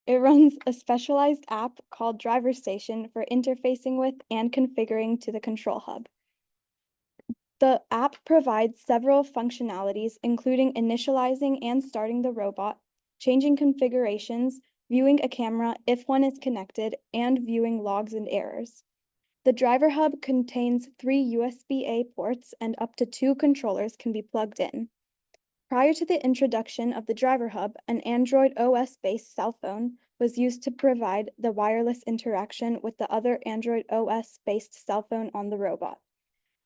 It runs a specialized app called Driver Station for interfacing with and configuring to the control hub. The app provides several functionalities, including initializing and starting the robot, changing configurations, viewing a camera if one is connected, and viewing logs and errors. The driver hub contains 3 USB-A ports and up to 2 controllers can be plugged in. Prior to the introduction of the driver hub, an Android OS-based cell phone was used to provide the wireless interaction with the other Android OS-based cell phone on the robot.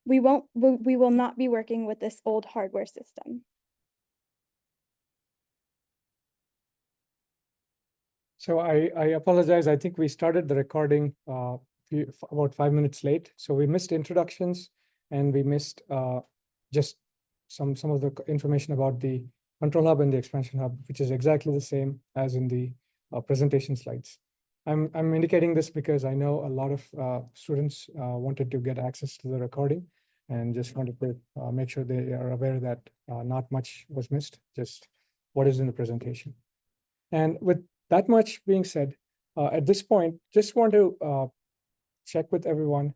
We will not be working with this old hardware system. So I apologize. I think we started the recording about 5 minutes late. So we missed introductions and we missed just some of the information about the control hub and the expansion hub, which is exactly the same as in the presentation slides. I'm indicating this because I know a lot of students wanted to get access to the recording and just wanted to make sure they are aware that not much was missed, just what is in the presentation. And with that much being said, at this point, just want to check with everyone,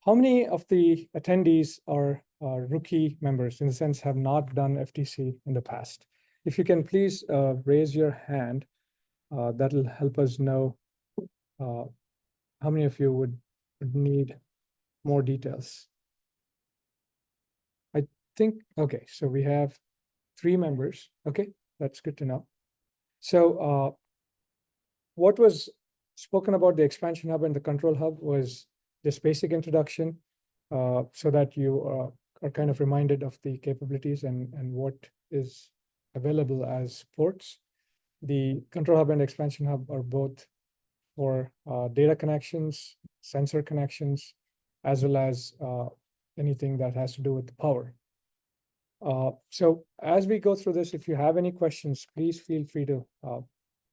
how many of the attendees are rookie members, in the sense have not done FTC in the past? If you can please raise your hand, that'll help us know how many of you would need more details. I think, okay, so we have 3 members. Okay, that's good to know. So what was spoken about the expansion hub and the control hub was just basic introduction, so that you are kind of reminded of the capabilities and what is available as ports. The control hub and expansion hub are both for data connections, sensor connections, as well as anything that has to do with the power. So as we go through this, if you have any questions, please feel free to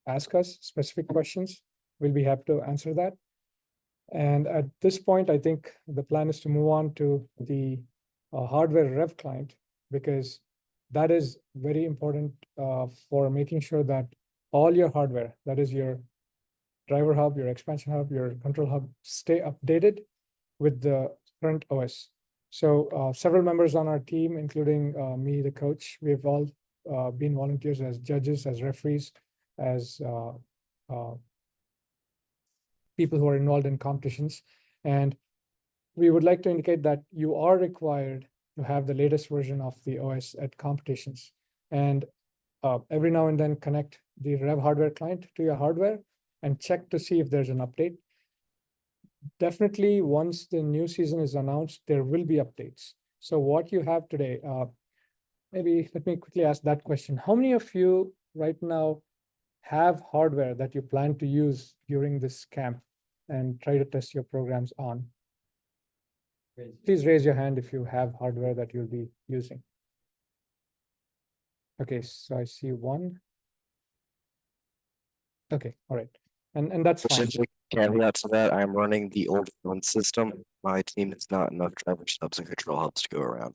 ask us specific questions. We'll be happy to answer that. And at this point, I think the plan is to move on to the hardware rev client, because that is very important for making sure that all your hardware, that is your driver hub, your expansion hub, your control hub, stay updated with the current OS. So several members on our team, including me, the coach, we've all been volunteers as judges, as referees, as people who are involved in competitions. And we would like to indicate that you are required to have the latest version of the OS at competitions. And every now and then connect the Rev hardware client to your hardware and check to see if there's an update. Definitely, once the new season is announced, there will be updates. So what you have today, maybe let me quickly ask that question. How many of you right now have hardware that you plan to use during this camp and try to test your programs on? Please raise your hand if you have hardware that you'll be using. Okay, so I see 1. Okay, all right. And that's fine. Specific caveat to that, I'm running the old phone system. My team has not enough driver hubs and control hubs to go around.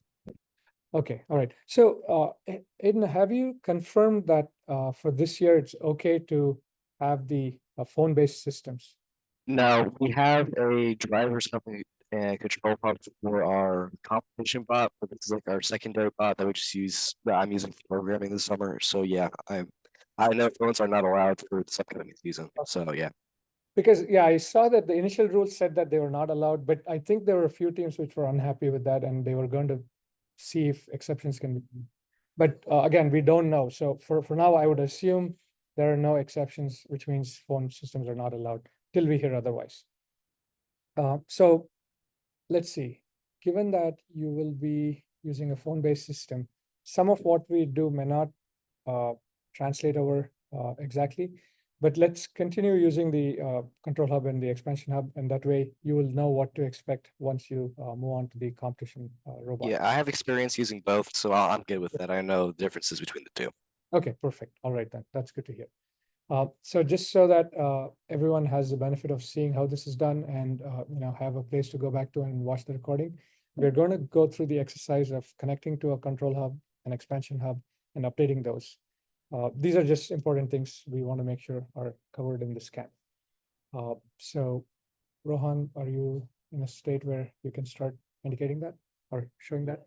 Okay, all right. So Aiden, have you confirmed that for this year, it's okay to have the phone-based systems? No, we have a driver's hub and control hub for our competition bot, but this is like our secondary bot that we just use, that I'm using for programming this summer. So yeah, I know phones are not allowed for this upcoming season. So yeah. Because yeah, I saw that the initial rules said that they were not allowed, but I think there were a few teams which were unhappy with that, and they were going to see if exceptions can be. But again, we don't know. So for now, I would assume there are no exceptions, which means phone systems are not allowed till we hear otherwise. So let's see. Given that you will be using a phone-based system, some of what we do may not translate over exactly, but let's continue using the control hub and the expansion hub, and that way you will know what to expect once you move on to the competition robot. Yeah, I have experience using both, so I'm good with that. I know the differences between the two. Okay, perfect. All right, then that's good to hear. So just so that everyone has the benefit of seeing how this is done and have a place to go back to and watch the recording, we're going to go through the exercise of connecting to a control hub, an expansion hub, and updating those. These are just important things we want to make sure are covered in the scan. So Rohan, are you in a state where you can start indicating that or showing that?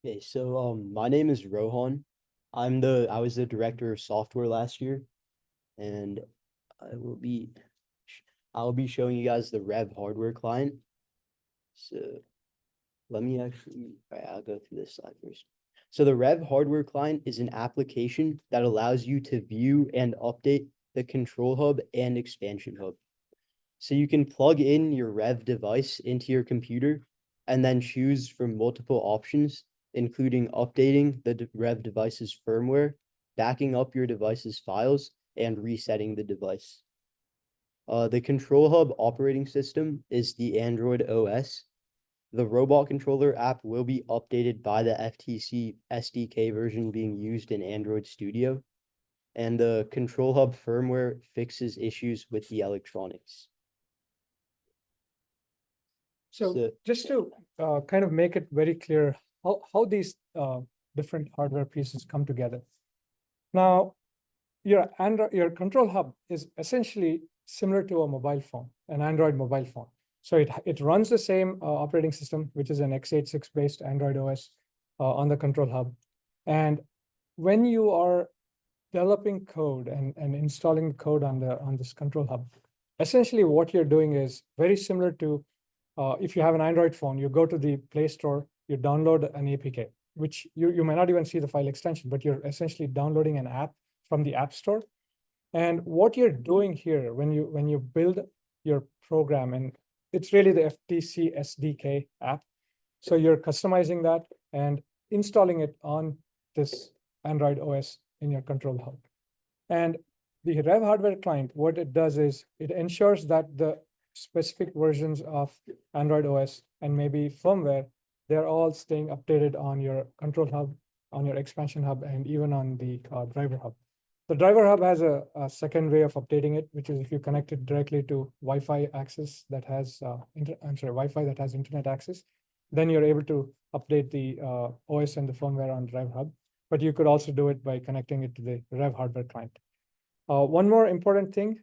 Okay, so my name is Rohan. I was the director of software last year, and I'll be showing you guys the Rev hardware client. So let me actually, all right, I'll go through this slide first. So the Rev hardware client is an application that allows you to view and update the control hub and expansion hub. So you can plug in your Rev device into your computer and then choose from multiple options, including updating the Rev device's firmware, backing up your device's files, and resetting the device. The Control Hub operating system is the Android OS. The robot controller app will be updated by the FTC SDK version being used in Android Studio. And the Control Hub firmware fixes issues with the electronics. So just to kind of make it very clear how these different hardware pieces come together. Now, your control hub is essentially similar to a mobile phone, an Android mobile phone. So it runs the same operating system, which is an x86 based Android OS on the control hub. And when you are developing code and installing code on this control hub, essentially what you're doing is very similar to if you have an Android phone, you go to the Play Store, you download an APK, which you may not even see the file extension, but you're essentially downloading an app from the App Store. And what you're doing here when you build your program, and it's really the FTC SDK app. So you're customizing that and installing it on this Android OS in your control hub. And the Rev hardware client, what it does is it ensures that the specific versions of Android OS and maybe firmware, they're all staying updated on your control hub, on your expansion hub, and even on the driver hub. The driver hub has a second way of updating it, which is if you connect it directly to Wi-Fi access that has Wi-Fi that has internet access, then you're able to update the OS and the firmware on driver hub. But you could also do it by connecting it to the Rev hardware client. One more important thing,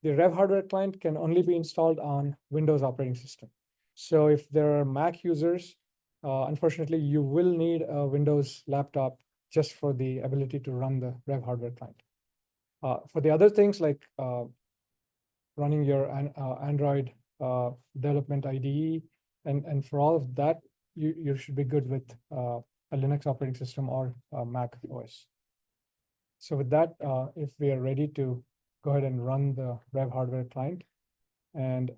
the Rev hardware client can only be installed on Windows operating system. So if there are Mac users, unfortunately, you will need a Windows laptop just for the ability to run the Rev hardware client. For the other things like running your Android development IDE, and for all of that, you should be good with a Linux operating system or Mac OS. So with that, if we are ready to go ahead and run the Rev hardware client and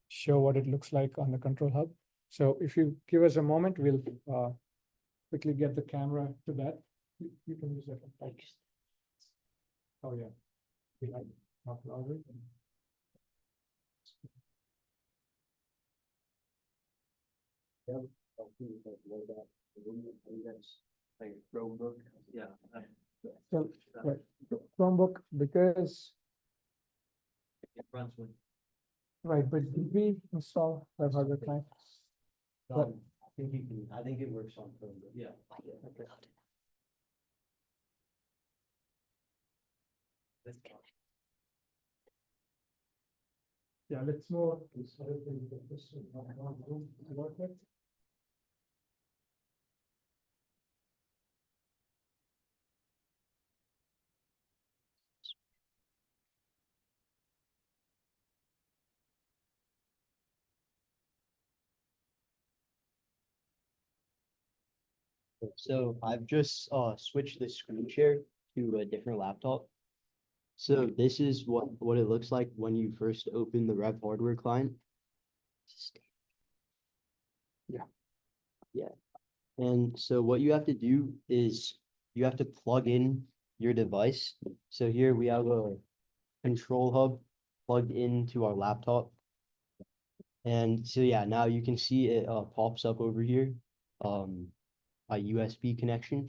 show what it looks like on the control hub. So if you give us a moment, we'll quickly get the camera to that. You can use that. Oh yeah. We have not louder. Chromebook, yeah. So right. Chromebook, because It runs with. right, but did we install Rev hardware client? I think you can. I think it works on Chromebook. Yeah. Okay. Yeah, let's move. Work with. So I've just switched the screen share to a different laptop. So this is what it looks like when you first open the Rev hardware client. Yeah. Yeah. And so what you have to do is you have to plug in your device. So here we have a control hub plugged into our laptop. And so yeah, now you can see it pops up over here, a USB connection.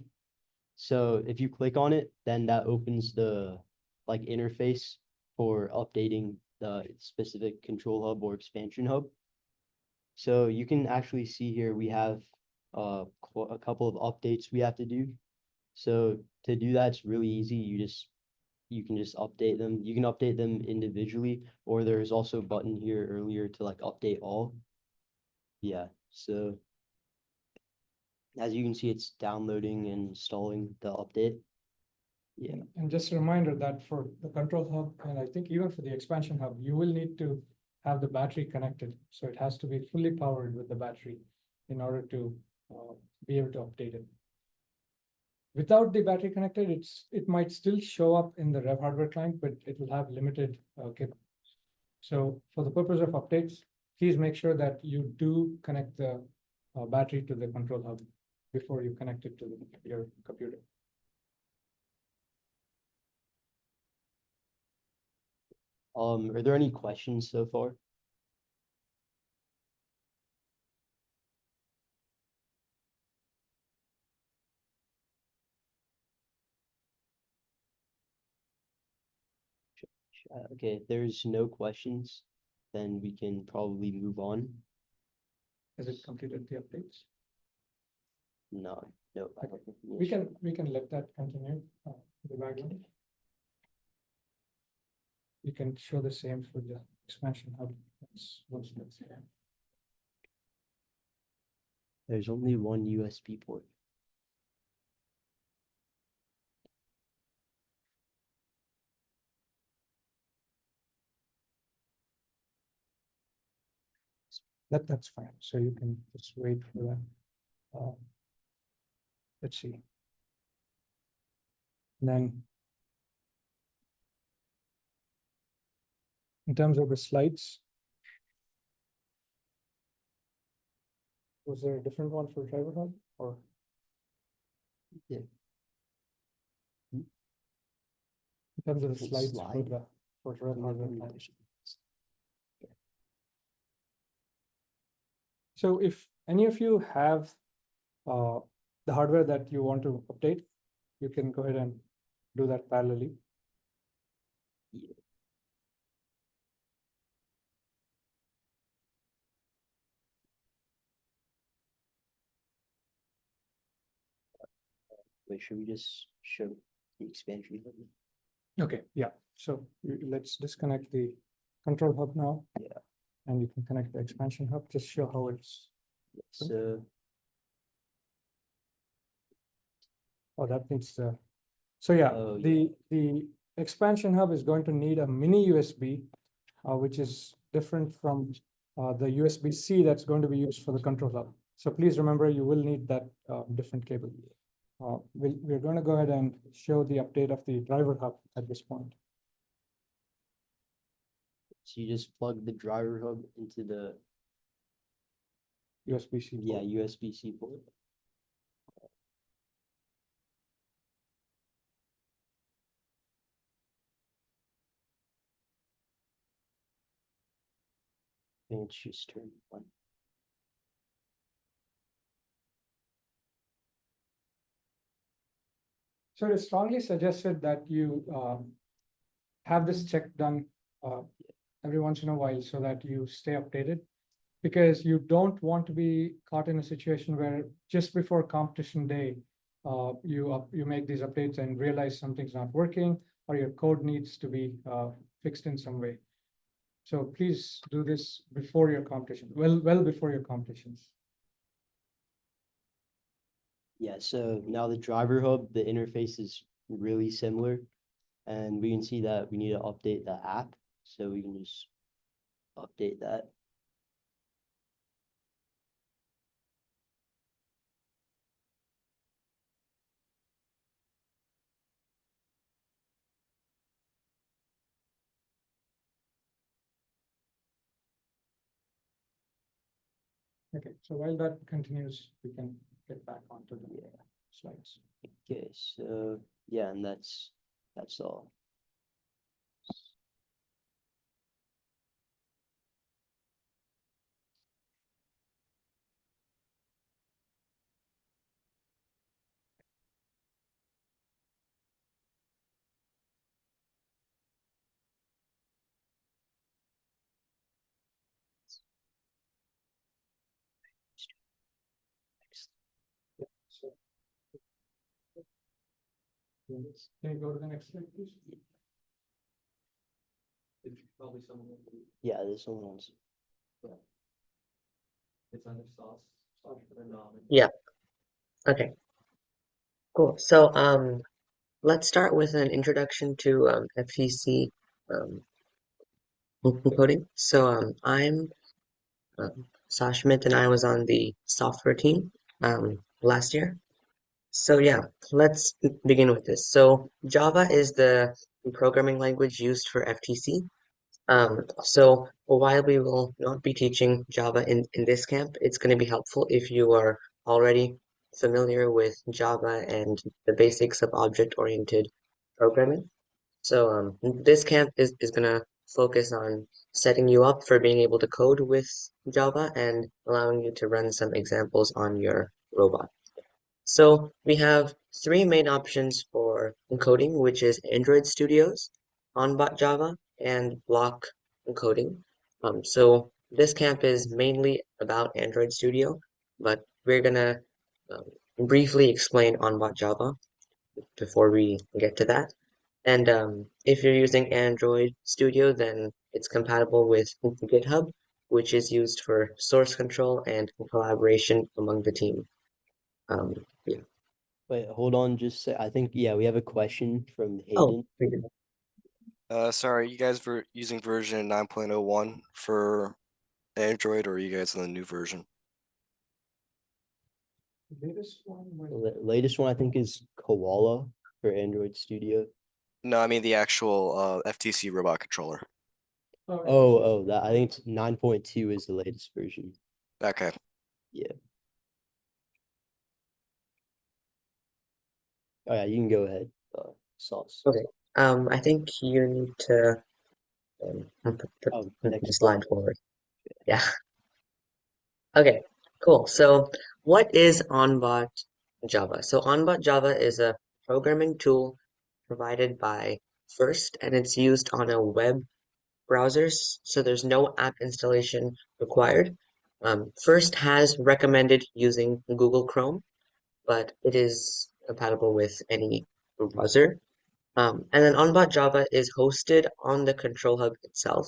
So if you click on it, then that opens the like interface for updating the specific control hub or expansion hub. So you can actually see here, we have a couple of updates we have to do. So to do that, it's really easy. You can just update them. You can update them individually, or there's also a button here earlier to like update all. Yeah, so as you can see, it's downloading and installing the update. Yeah, And just a reminder that for the control hub, and I think even for the expansion hub, you will need to have the battery connected. So it has to be fully powered with the battery in order to be able to update it. Without the battery connected, it might still show up in the Rev hardware client, but it will have limited capabilities. So for the purpose of updates, please make sure that you do connect the battery to the control hub before you connect it to your computer. are there any questions so far? Okay, if there's no questions, then we can probably move on. Has it completed the updates? No, no, I don't think We can let that continue in the background. You can show the same for the expansion hub. Once that's there. There's only one USB port. That's fine. So you can just wait for that. Let's see. And then in terms of the slides, was there a different one for driver hub or? Yeah. In terms of the Different slides slide? for driver hardware Mm, client. So if any of you have the hardware that you want to update, you can go ahead and do that parallelly. Yeah. Wait, should we just show the expansion button? Okay, yeah. So let's disconnect the control hub now. Yeah. And you can connect the expansion hub, just show how it's. So Oh, that needs the. So yeah, Oh, the expansion hub is going to need a mini USB, which is different from the USB-C that's going to be used for the control hub. So please remember, you will need that different cable. We're going to go ahead and show the update of the driver hub at this point. so you just plug the driver hub into the USB-C. yeah USB-C port. I think it's just turn on. So it is strongly suggested that you have this check done every once in a while so that you stay updated, because you don't want to be caught in a situation where just before competition day, you make these updates and realize something's not working or your code needs to be fixed in some way. So please do this before your competition, well before your competitions. Yeah, so now the driver hub, the interface is really similar. And we can see that we need to update the app. So we can just update that. Okay, so while that continues, we can get back onto the slides. Okay, so yeah, and that's all. Can you go to the next slide, please? Yeah, there's someone else. Yeah. Okay. Cool. So let's start with an introduction to FTC coding. So I'm Sashmit and I was on the software team last year. So yeah, let's begin with this. So Java is the programming language used for FTC. So while we will not be teaching Java in this camp, it's going to be helpful if you are already familiar with Java and the basics of object-oriented programming. So this camp is going to focus on setting you up for being able to code with Java and allowing you to run some examples on your robot. So we have three main options for encoding, which is Android Studios, on-bot Java, and block encoding. So this camp is mainly about Android Studio, but we're gonna briefly explain on-bot Java before we get to that. And if you're using Android Studio, then it's compatible with GitHub, which is used for source control and collaboration among the team. Yeah. Wait, hold on, just say, I think, yeah, we have a question from Oh, Hayden. we did. Sorry, you guys were using version 9.01 for Android, or are you guys on the new version? Latest one was Latest one, I think, is Koala for Android Studio. No, I mean the actual FTC robot controller. Oh, that, I think it's 9.2 is the latest version. Okay. Oh yeah, you can go ahead, Sauce. Okay. I think you need to put Oh, the next slide forward. Yeah. Okay, cool. So what is OnBot Java? So OnBot Java is a programming tool provided by First, and it's used on a web browsers, so there's no app installation required. First has recommended using Google Chrome, but it is compatible with any browser. And then OnBot Java is hosted on the Control Hub itself.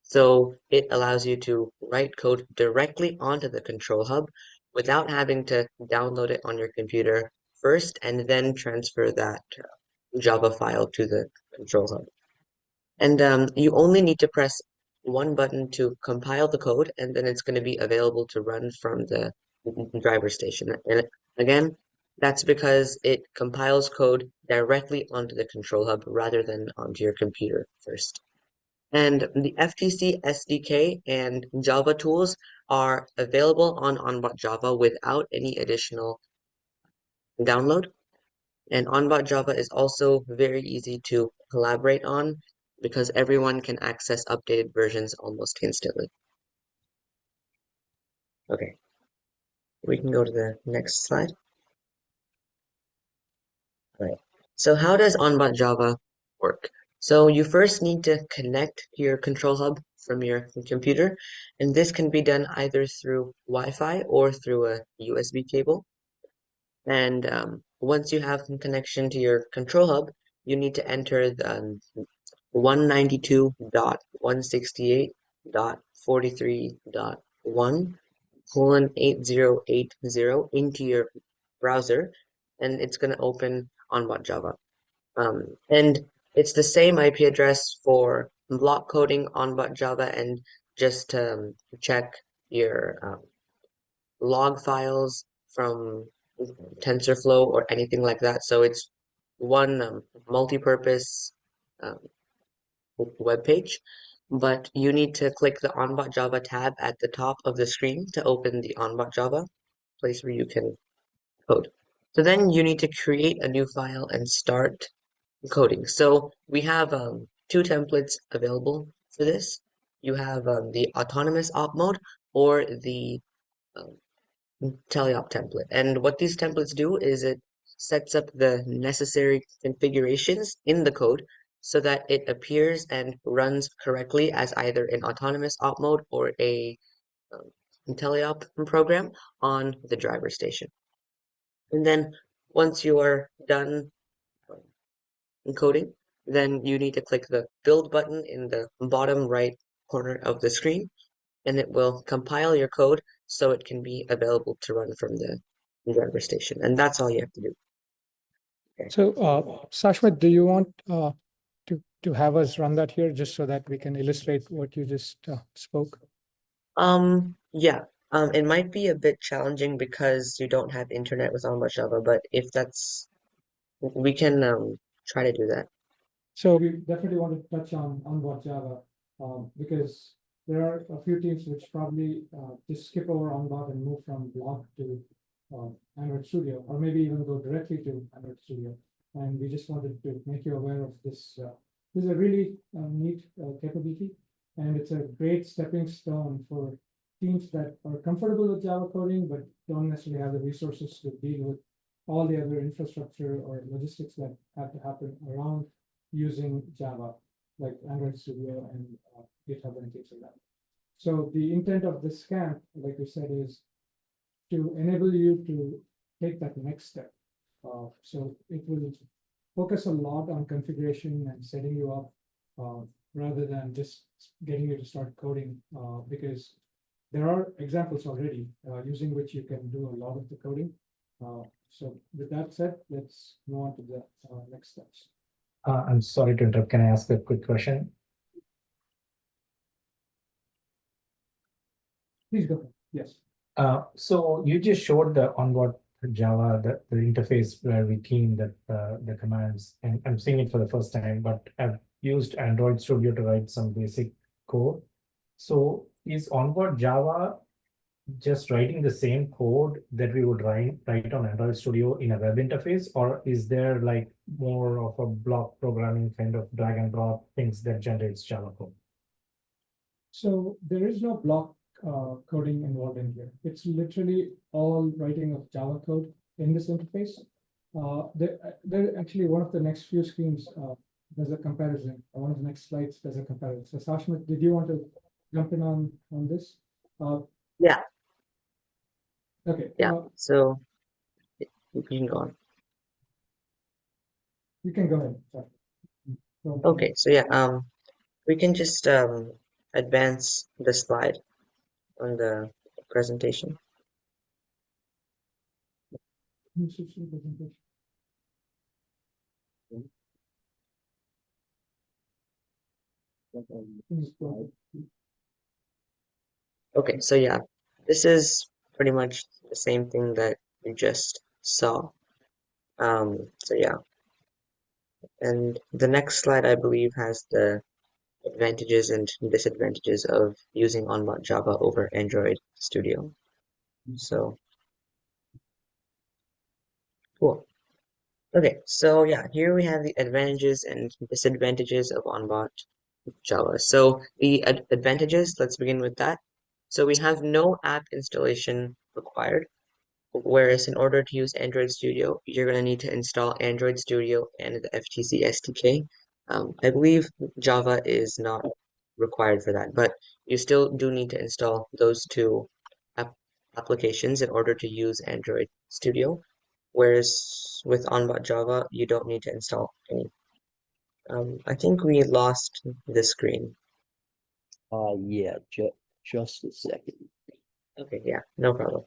So it allows you to write code directly onto the Control Hub without having to download it on your computer first and then transfer that Java file to the Control Hub. And you only need to press one button to compile the code, and then it's going to be available to run from the driver station. And again, that's because it compiles code directly onto the control hub rather than onto your computer first. And the FTC SDK and Java tools are available on OnBot Java without any additional download. And OnBot Java is also very easy to collaborate on because everyone can access updated versions almost instantly. Okay, we can go to the next slide. All right, so how does OnBot Java work? So you first need to connect your control hub from your computer, and this can be done either through Wi-Fi or through a USB cable. And once you have connection to your control hub, you need to enter the 192.168.43.1:8080 into your browser, and it's going to open OnBot Java. And it's the same IP address for block coding OnBot Java, and just check your log files from TensorFlow or anything like that. So it's one multi-purpose um, web page, but you need to click the OnBot Java tab at the top of the screen to open the OnBot Java place where you can code. So then you need to create a new file and start coding. So we have two templates available for this. You have the autonomous op mode or the um, teleop template. And what these templates do is it sets up the necessary configurations in the code so that it appears and runs correctly as either an autonomous op mode or a teleop program on the driver station. And then once you are done encoding, then you need to click the build button in the bottom right corner of the screen, and it will compile your code so it can be available to run from the driver station. And that's all you have to do. So, Sashwat, do you want to have us run that here just so that we can illustrate what you just spoke? Yeah. It might be a bit challenging because you don't have internet with Onboard Java, but if that's, we can try to do that. So we definitely want to touch on onboard Java because there are a few teams which probably just skip over onboard and move from block to Android Studio, or maybe even go directly to Android Studio. And we just wanted to make you aware of this. This is a really neat capability, and it's a great stepping stone for teams that are comfortable with Java coding, but don't necessarily have the resources to deal with all the other infrastructure or logistics that have to happen around using Java, like Android Studio and GitHub and things like that. So the intent of this camp, like we said, is to enable you to take that next step. So it will focus a lot on configuration and setting you up rather than just getting you to start coding because there are examples already using which you can do a lot of the coding. So with that said, let's move on to the next steps. I'm sorry to interrupt. Can I ask a quick question? Please go ahead. Yes. So you just showed the onboard Java, the interface where we key the commands, and I'm seeing it for the first time, but I've used Android Studio to write some basic code. So is onboard Java just writing the same code that we would write on Android Studio in a web interface, or is there like more of a block programming kind of drag and drop things that generates Java code? So there is no block coding involved in here. It's literally all writing of Java code in this interface. There actually one of the next few screens does a comparison. One of the next slides does a comparison. So Sashmat, did you want to jump in on this? Yeah. Okay. Yeah. So you can go on. You can go ahead. Sorry. Okay. So yeah. We can just advance the slide on the presentation. Okay, so yeah, this is pretty much the same thing that you just saw. So yeah, and the next slide I believe has the advantages and disadvantages of using Onbot Java over Android Studio. So cool. Okay, so yeah, here we have the advantages and disadvantages of Onbot Java. So the advantages, let's begin with that. So we have no app installation required, whereas in order to use Android Studio, you're going to need to install Android Studio and the FTC SDK. I believe Java is not required for that, but you still do need to install those two applications in order to use Android Studio, whereas with Onbot Java, you don't need to install any. I think we lost the screen. Yeah, just a second. Okay, yeah, no problem.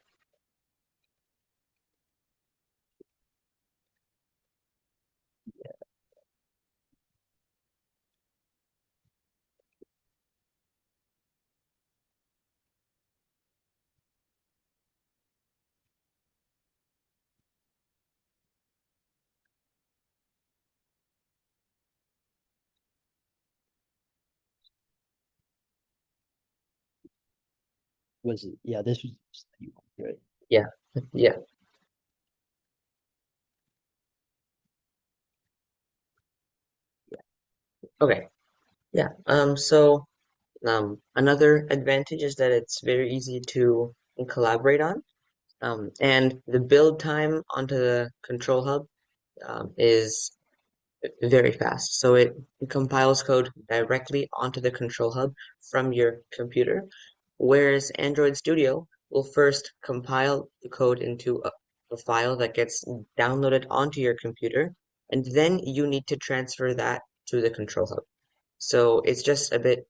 Was it? Yeah, this was right. Yeah, yeah. Okay, yeah. Another advantage is that it's very easy to collaborate on. And the build time onto the control hub is very fast. So it compiles code directly onto the control hub from your computer, whereas Android Studio will first compile the code into a file that gets downloaded onto your computer, and then you need to transfer that to the control hub. So it's just a bit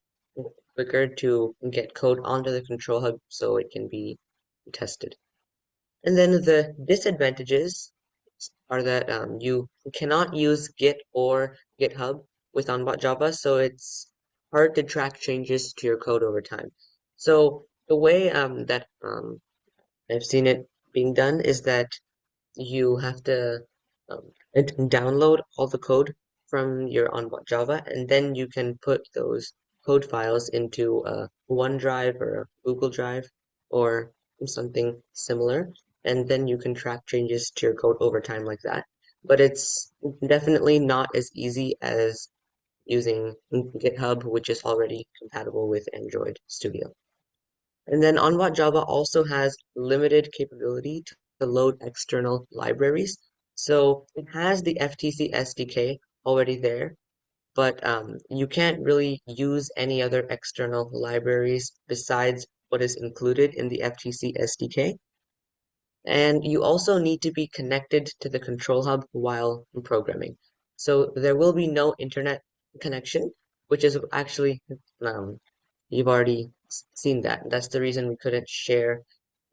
quicker to get code onto the control hub so it can be tested. And then the disadvantages are that you cannot use Git or GitHub with onBot Java, so it's hard to track changes to your code over time. So the way that I've seen it being done is that you have to download all the code from your onBot Java, and then you can put those code files into a OneDrive or a Google Drive or something similar, and then you can track changes to your code over time like that. But it's definitely not as easy as using GitHub, which is already compatible with Android Studio. And then onBot Java also has limited capability to load external libraries. So it has the FTC SDK already there, but you can't really use any other external libraries besides what is included in the FTC SDK. And you also need to be connected to the control hub while programming. So there will be no internet connection, which is actually, you've already seen that. That's the reason we couldn't share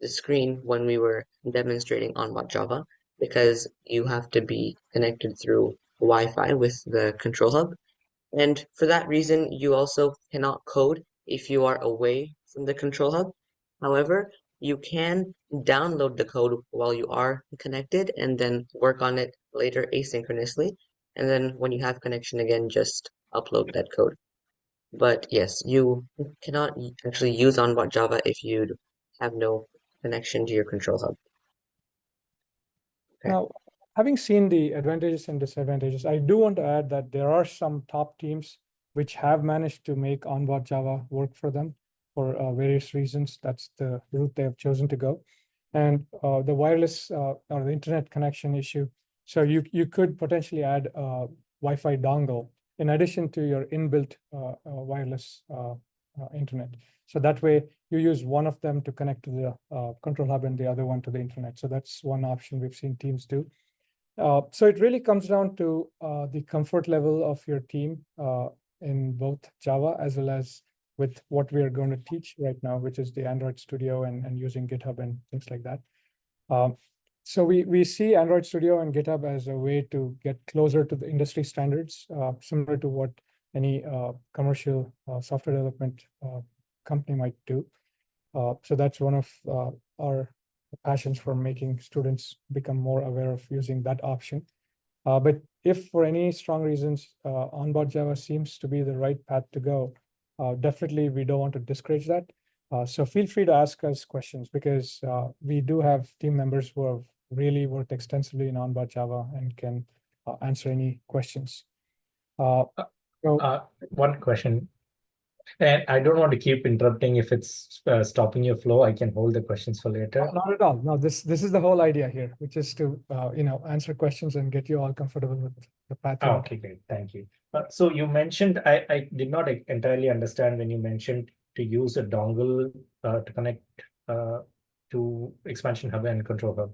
the screen when we were demonstrating onBot Java, because you have to be connected through Wi-Fi with the control hub. And for that reason, you also cannot code if you are away from the control hub. However, you can download the code while you are connected and then work on it later asynchronously. And then when you have connection again, just upload that code. But yes, you cannot actually use onBot Java if you have no connection to your control hub. Okay. Now, having seen the advantages and disadvantages, I do want to add that there are some top teams which have managed to make onBot Java work for them for various reasons. That's the route they have chosen to go. And the wireless or the internet connection issue. So you could potentially add a Wi-Fi dongle in addition to your inbuilt wireless internet. So that way you use one of them to connect to the control hub and the other one to the internet. So that's one option we've seen teams do. So it really comes down to the comfort level of your team in both Java as well as with what we are going to teach right now, which is the Android Studio and using GitHub and things like that. So we see Android Studio and GitHub as a way to get closer to the industry standards, similar to what any commercial software development company might do. So that's one of our passions for making students become more aware of using that option. But if for any strong reasons onBot Java seems to be the right path to go, definitely we don't want to discourage that. So feel free to ask us questions, because we do have team members who have really worked extensively in onBot Java and can answer any questions. One question, and I don't want to keep interrupting. If it's stopping your flow, I can hold the questions for later. Not at all. No, this is the whole idea here, which is to answer questions and get you all comfortable with the path. Oh, okay, great, thank you. So you mentioned, I did not entirely understand when you mentioned to use a dongle to connect to expansion hub and control hub.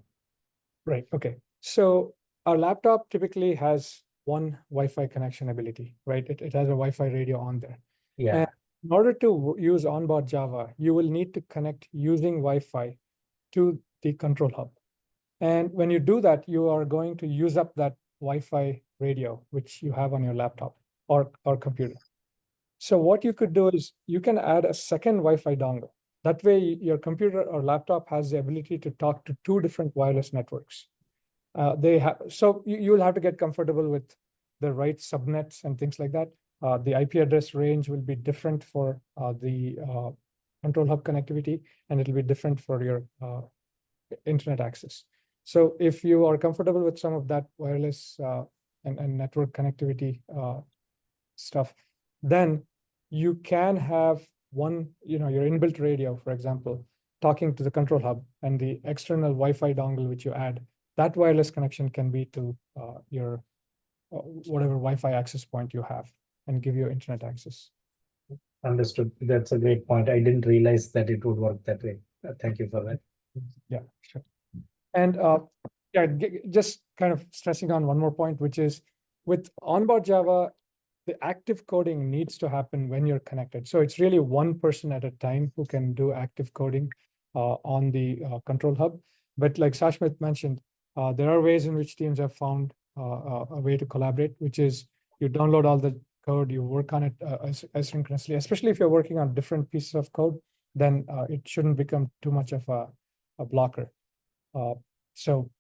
Right. Okay. So our laptop typically has one Wi-Fi connection ability, right? It has a Wi-Fi radio on there. Yeah. And in order to use onBot Java, you will need to connect using Wi-Fi to the control hub. And when you do that, you are going to use up that Wi-Fi radio, which you have on your laptop or computer. So what you could do is you can add a second Wi-Fi dongle. That way your computer or laptop has the ability to talk to two different wireless networks. So you will have to get comfortable with the right subnets and things like that. The IP address range will be different for the control hub connectivity, and it'll be different for your internet access. So if you are comfortable with some of that wireless and network connectivity stuff, then you can have one, your inbuilt radio, for example, talking to the control hub, and the external Wi-Fi dongle which you add, that wireless connection can be to your whatever Wi-Fi access point you have and give you internet access. Understood. That's a great point. I didn't realize that it would work that way. Thank you for that. Yeah, sure. And Yeah, just kind of stressing on one more point, which is with onboard Java, the active coding needs to happen when you're connected. So it's really one person at a time who can do active coding on the control hub. But like Sashmit mentioned, there are ways in which teams have found a way to collaborate, which is you download all the code, you work on it asynchronously, especially if you're working on different pieces of code, then it shouldn't become too much of a blocker. So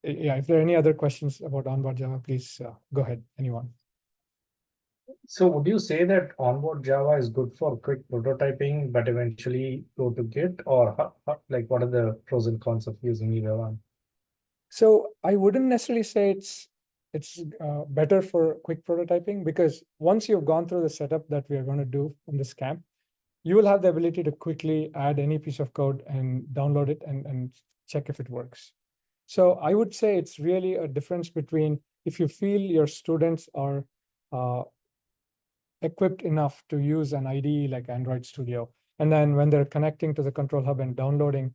yeah, if there are any other questions about onboard Java, please go ahead, anyone. So would you say that onboard Java is good for quick prototyping, but eventually go to Git, or like what are the pros and cons of using either one? So I wouldn't necessarily say it's better for quick prototyping, because once you've gone through the setup that we are going to do in this camp, you will have the ability to quickly add any piece of code and download it and check if it works. So I would say it's really a difference between if you feel your students are equipped enough to use an IDE like Android Studio, and then when they're connecting to the control hub and downloading,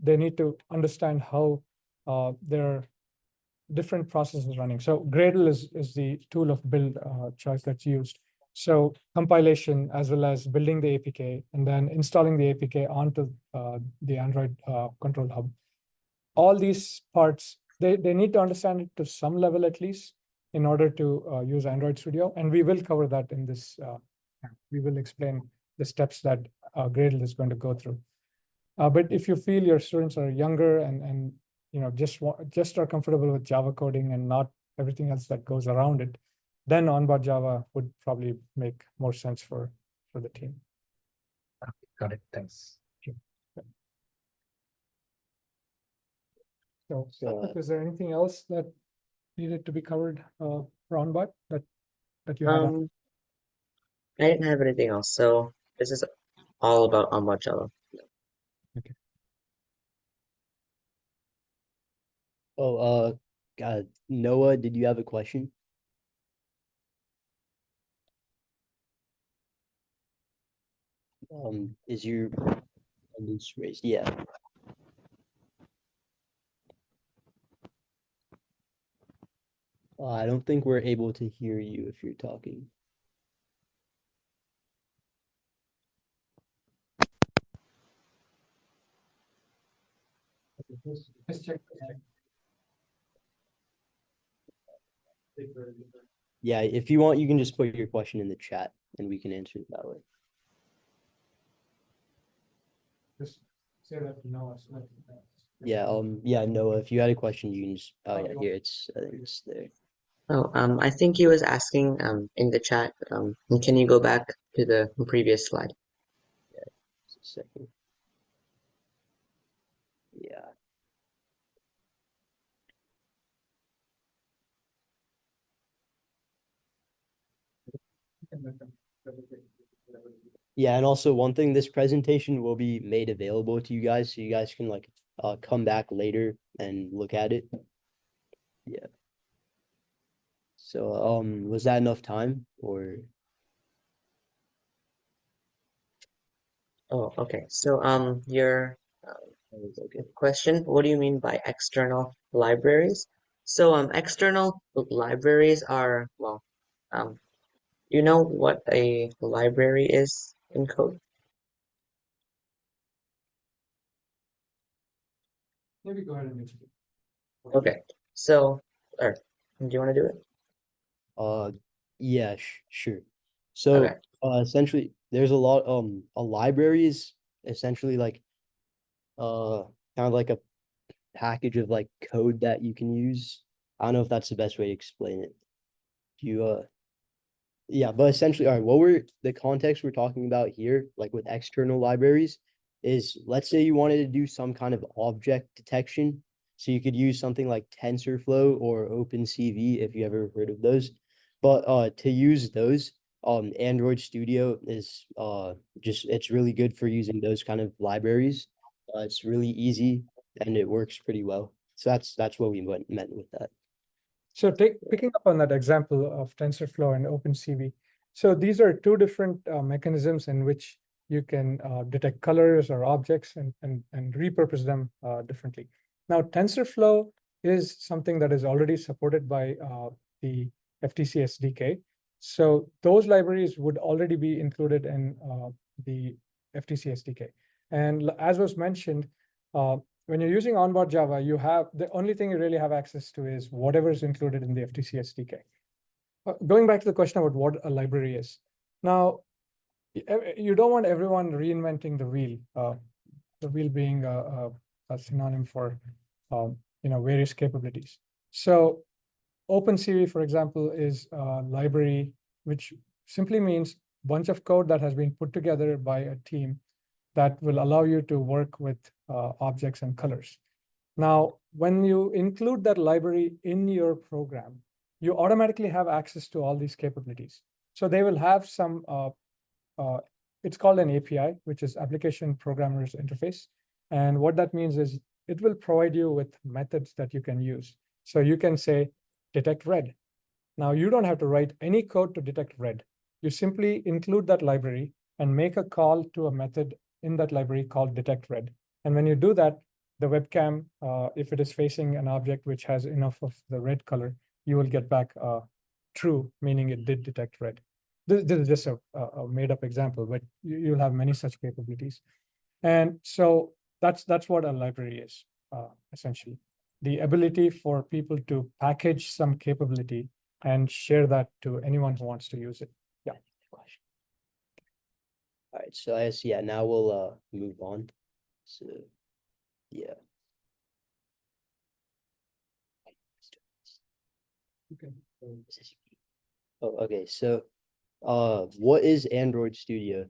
they need to understand how their different processes running. So Gradle is the tool of build choice that's used. So compilation as well as building the APK and then installing the APK onto the Android control hub. All these parts, they need to understand it to some level at least in order to use Android Studio. And we will cover that in this. We will explain the steps that Gradle is going to go through. But if you feel your students are younger and just are comfortable with Java coding and not everything else that goes around it, then onboard Java would probably make more sense for the team. Got it. Thanks. So, is there anything else that needed to be covered for onboard that you had? I didn't have anything else, so this is all about onboard Java. Okay. Oh, God, Noah, did you have a question? Is your attendance raised? Yeah. I don't think we're able to hear you if you're talking. Let's check. Yeah, if you want, you can just put your question in the chat and we can answer it that way. Just say that to Noah. Yeah, Noah, if you had a question, you can just, oh yeah, Okay. here I think it's there. Oh, I think he was asking in the chat, can you go back to the previous slide? Just a second. Yeah. Yeah, and also one thing, this presentation will be made available to you guys, so you guys can like come back later and look at it. Yeah. So was that enough time or? Oh, okay. So your question, what do you mean by external libraries? So external libraries are, well, you know what a library is in code? Maybe go ahead and explain. Okay. So, do you want to do it? Yeah, sure. So Okay. essentially there's a lot a library is essentially like kind of like a package of like code that you can use. I don't know if that's the best way to explain it. Do you yeah, but essentially, all right, the context we're talking about here, like with external libraries, is let's say you wanted to do some kind of object detection. So you could use something like TensorFlow or OpenCV if you ever heard of those. But to use those, Android Studio is it's really good for using those kind of libraries. It's really easy and it works pretty well. So that's what we meant with that. So picking up on that example of TensorFlow and OpenCV. So these are two different mechanisms in which you can detect colors or objects and repurpose them differently. Now, TensorFlow is something that is already supported by the FTC SDK. So those libraries would already be included in the FTC SDK. And as was mentioned, when you're using onboard Java, you have the only thing you really have access to is whatever is included in the FTC SDK. Going back to the question about what a library is. Now, you don't want everyone reinventing the wheel being a synonym for various capabilities. So OpenCV, for example, is a library which simply means a bunch of code that has been put together by a team that will allow you to work with objects and colors. Now, when you include that library in your program, you automatically have access to all these capabilities. So they will have some, it's called an API, which is Application Programmers Interface. And what that means is it will provide you with methods that you can use. So you can say, detect red. Now, you don't have to write any code to detect red. You simply include that library and make a call to a method in that library called detect red. And when you do that, the webcam, if it is facing an object which has enough of the red color, you will get back true, meaning it did detect red. This is just a made-up example, but you'll have many such capabilities. And so that's what a library is, essentially. The ability for people to package some capability and share that to anyone who wants to use it. Yeah. All right, so I guess, yeah, now we'll move on. So, yeah. Okay. Oh, okay, so what is Android Studio?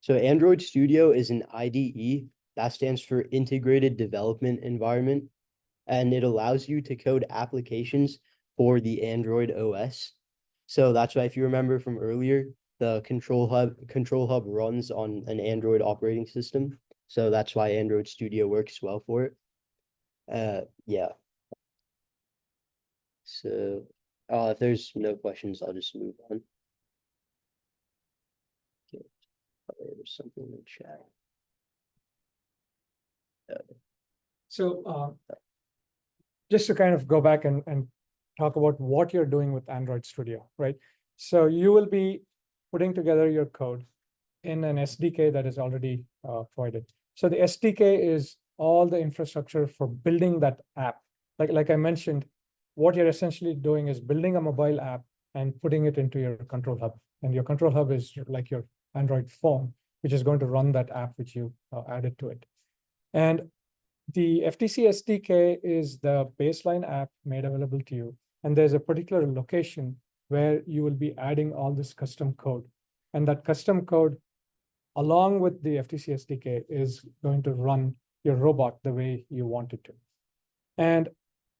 So Android Studio is an IDE that stands for Integrated Development Environment, and it allows you to code applications for the Android OS. So that's why, if you remember from earlier, the Control Hub runs on an Android operating system. So that's why Android Studio works well for it. Yeah. So if there's no questions, I'll just move on. Okay. There's something in the chat. So just to kind of go back and talk about what you're doing with Android Studio, right? So you will be putting together your code in an SDK that is already provided. So the SDK is all the infrastructure for building that app. Like I mentioned, what you're essentially doing is building a mobile app and putting it into your control hub. And your control hub is like your Android phone, which is going to run that app which you added to it. And the FTC SDK is the baseline app made available to you. And there's a particular location where you will be adding all this custom code. And that custom code, along with the FTC SDK, is going to run your robot the way you want it to. And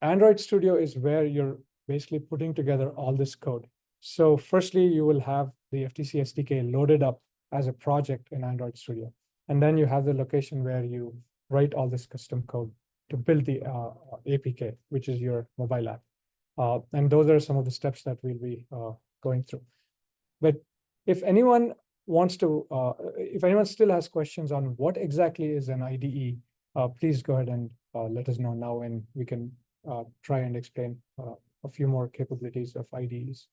Android Studio is where you're basically putting together all this code. So firstly, you will have the FTC SDK loaded up as a project in Android Studio. And then you have the location where you write all this custom code to build the APK, which is your mobile app. And those are some of the steps that we'll be going through. But if anyone wants to, if anyone still has questions on what exactly is an IDE, please go ahead and let us know now, and we can try and explain a few more capabilities of IDEs.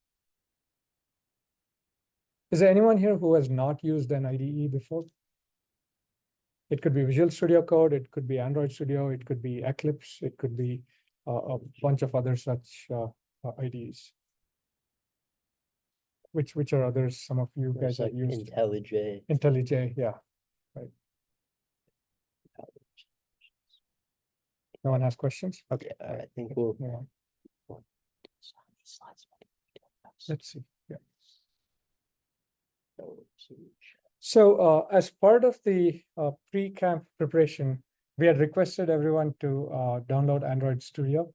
Is there anyone here who has not used an IDE before? It could be Visual Studio Code, it could be Android Studio, it could be Eclipse, it could be a bunch of other such IDEs. Which are others some of you guys have used? IntelliJ. IntelliJ, yeah, right. No one has questions? Okay, Yeah, I think we'll move on. Let's see. Yeah. So as part of the pre-camp preparation, we had requested everyone to download Android Studio.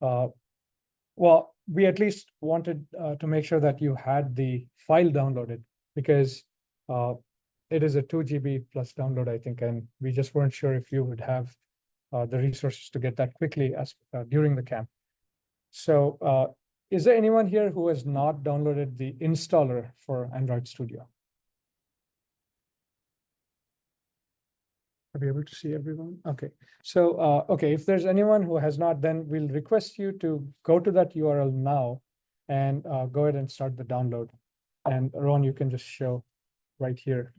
Well, we at least wanted to make sure that you had the file downloaded, because it is a 2 GB plus download, I think, and we just weren't sure if you would have the resources to get that quickly as during the camp. So is there anyone here who has not downloaded the installer for Android Studio? Are we able to see everyone? Okay, so, okay, if there's anyone who has not, then we'll request you to go to that URL now and go ahead and start the download. And Ron, you can just show right here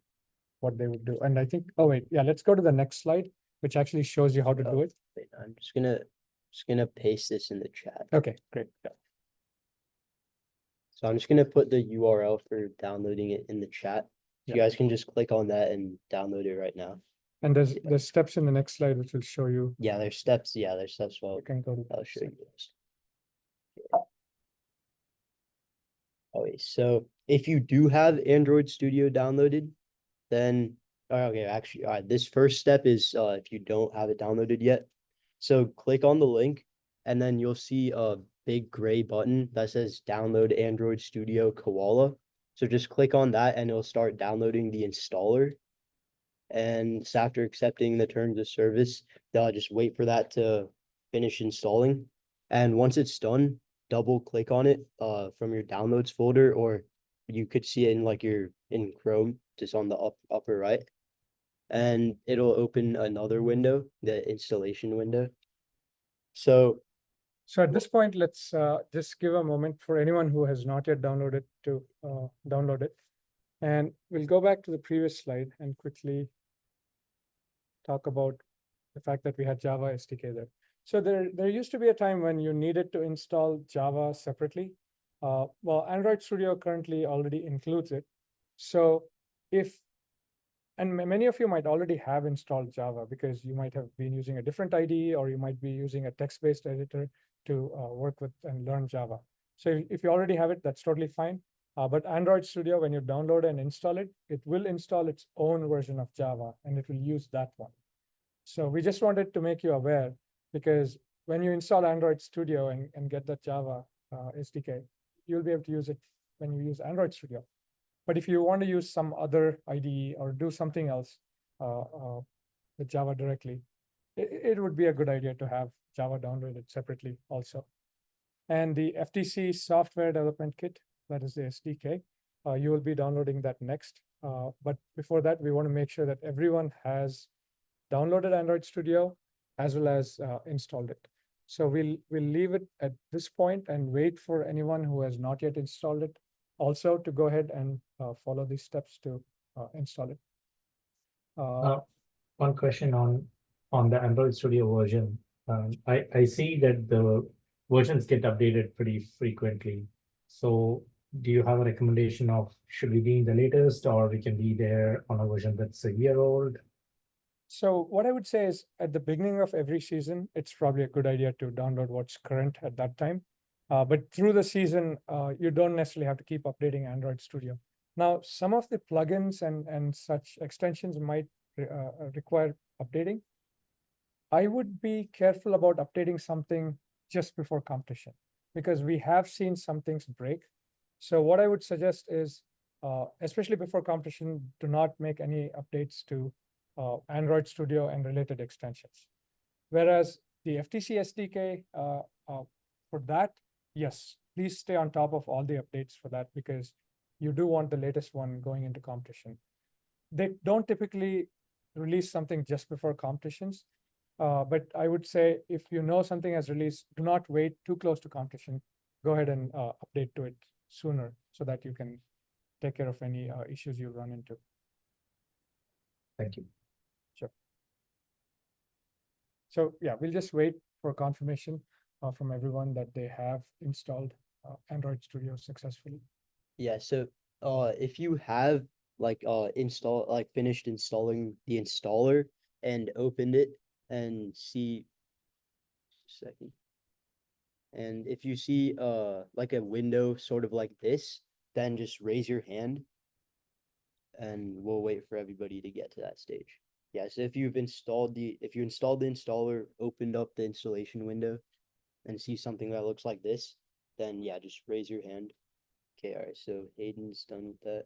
what they would do. And I think, oh wait, yeah, let's go to the next slide, which actually shows you how to do it. Wait, I'm just gonna paste this in the chat. Okay, great. Yeah. So I'm just gonna put the URL for downloading it in the chat. So you Yeah. guys can just click on that and download it right now. And there's steps in the next slide, which will show you. Yeah, there's steps. Yeah, there's steps. Well, You can go to. I'll show you this. Okay, so if you do have Android Studio downloaded, then okay, actually, all right, this first step is if you don't have it downloaded yet. So click on the link and then you'll see a big gray button that says download Android Studio Koala. So just click on that and it'll start downloading the installer. And after accepting the terms of service, they'll just wait for that to finish installing. And once it's done, double click on it from your downloads folder, or you could see it in like in Chrome, just on the upper right. And it'll open another window, the installation window. So at this point, let's just give a moment for anyone who has not yet downloaded to download it. And we'll go back to the previous slide and quickly talk about the fact that we had Java SDK there. So there used to be a time when you needed to install Java separately. Well, Android Studio currently already includes it. So and many of you might already have installed Java because you might have been using a different IDE, or you might be using a text-based editor to work with and learn Java. So if you already have it, that's totally fine. But Android Studio, when you download and install it, it will install its own version of Java, and it will use that one. So we just wanted to make you aware, because when you install Android Studio and get that Java SDK, you'll be able to use it when you use Android Studio. But if you want to use some other IDE or do something else with Java directly, it would be a good idea to have Java downloaded separately also. And the FTC Software Development Kit, that is the SDK, you will be downloading that next. But before that, we want to make sure that everyone has downloaded Android Studio as well as installed it. So we'll leave it at this point and wait for anyone who has not yet installed it also to go ahead and follow these steps to install it. One question on the Android Studio version. I see that the versions get updated pretty frequently. So do you have a recommendation of should we be in the latest, or we can be there on a version that's a year old? So what I would say is at the beginning of every season, it's probably a good idea to download what's current at that time. But through the season, you don't necessarily have to keep updating Android Studio. Now, some of the plugins and such extensions might require updating. I would be careful about updating something just before competition, because we have seen some things break. So what I would suggest is, especially before competition, do not make any updates to Android Studio and related extensions. Whereas the FTC SDK, for that, yes, please stay on top of all the updates for that, because you do want the latest one going into competition. They don't typically release something just before competitions, but I would say if you know something has released, do not wait too close to competition. Go ahead and update to it sooner so that you can take care of any issues you run into. Thank you. Sure. So yeah, we'll just wait for confirmation from everyone that they have installed Android Studio successfully. yeah, so if you have finished installing the installer and opened it and see second. And if you see like a window sort of like this, then just raise your hand and we'll wait for everybody to get to that stage. Yeah, so if you installed the installer, opened up the installation window and see something that looks like this, then yeah, just raise your hand. Okay, all right, so Hayden's done with that.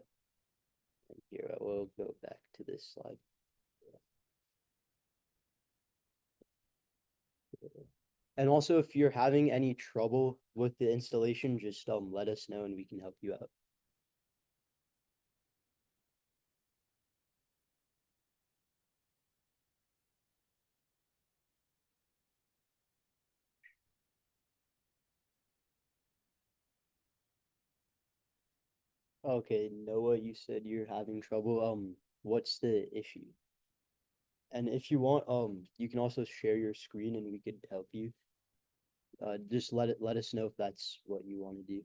And here I will go back to this slide. And also, if you're having any trouble with the installation, just let us know and we can help you out. Okay, Noah, you said you're having trouble. What's the issue? And if you want, you can also share your screen and we could help you. Just let us know if that's what you want to do.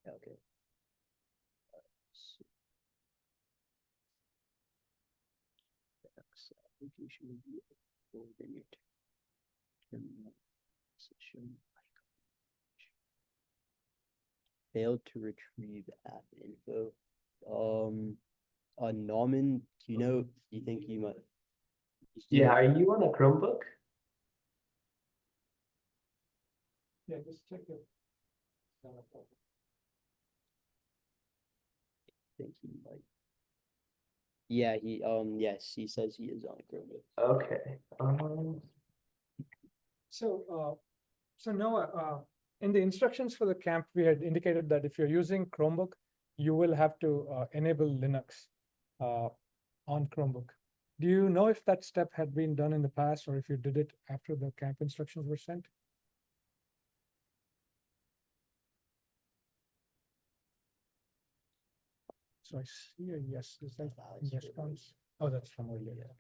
Okay. So, next application will be within your terminal session. Failed to retrieve app info. Norman, do you think you might? Yeah, are you on a Chromebook? Yeah, just check it. Think he might. Yeah, yes, he says he is on a Chromebook. Okay. So Noah, in the instructions for the camp, we had indicated that if you're using Chromebook, you will have to enable Linux on Chromebook. Do you know if that step had been done in the past or if you did it after the camp instructions were sent? So I see a yes. Is that in response? Oh, that's from earlier.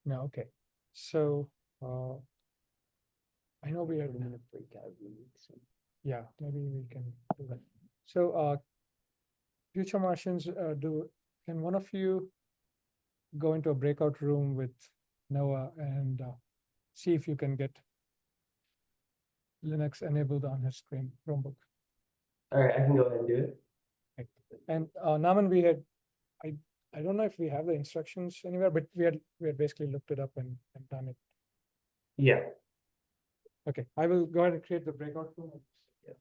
No, okay. So I know we are in a breakout room. Yeah, maybe we can do that. So future Martians, can one of you go into a breakout room with Noah and see if you can get Linux enabled on his screen Chromebook? All right, I can go ahead and do it. And Naman, I don't know if we have the instructions anywhere, but we had basically looked it up and done it. Yeah. Okay, I will go ahead and create the breakout room. Yeah.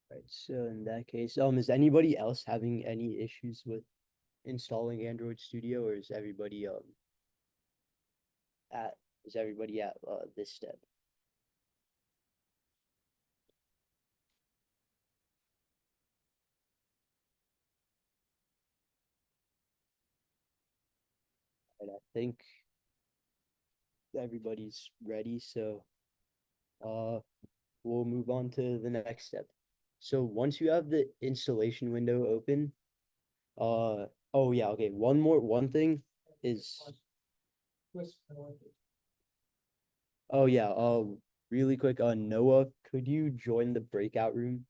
Right, so in that case, is anybody else having any issues with installing Android Studio, or is everybody at this step? And I think everybody's ready, so we'll move on to the next step. So once you have the installation window open, oh yeah, okay, one thing is, oh yeah, really quick, Noah, could you join the breakout room?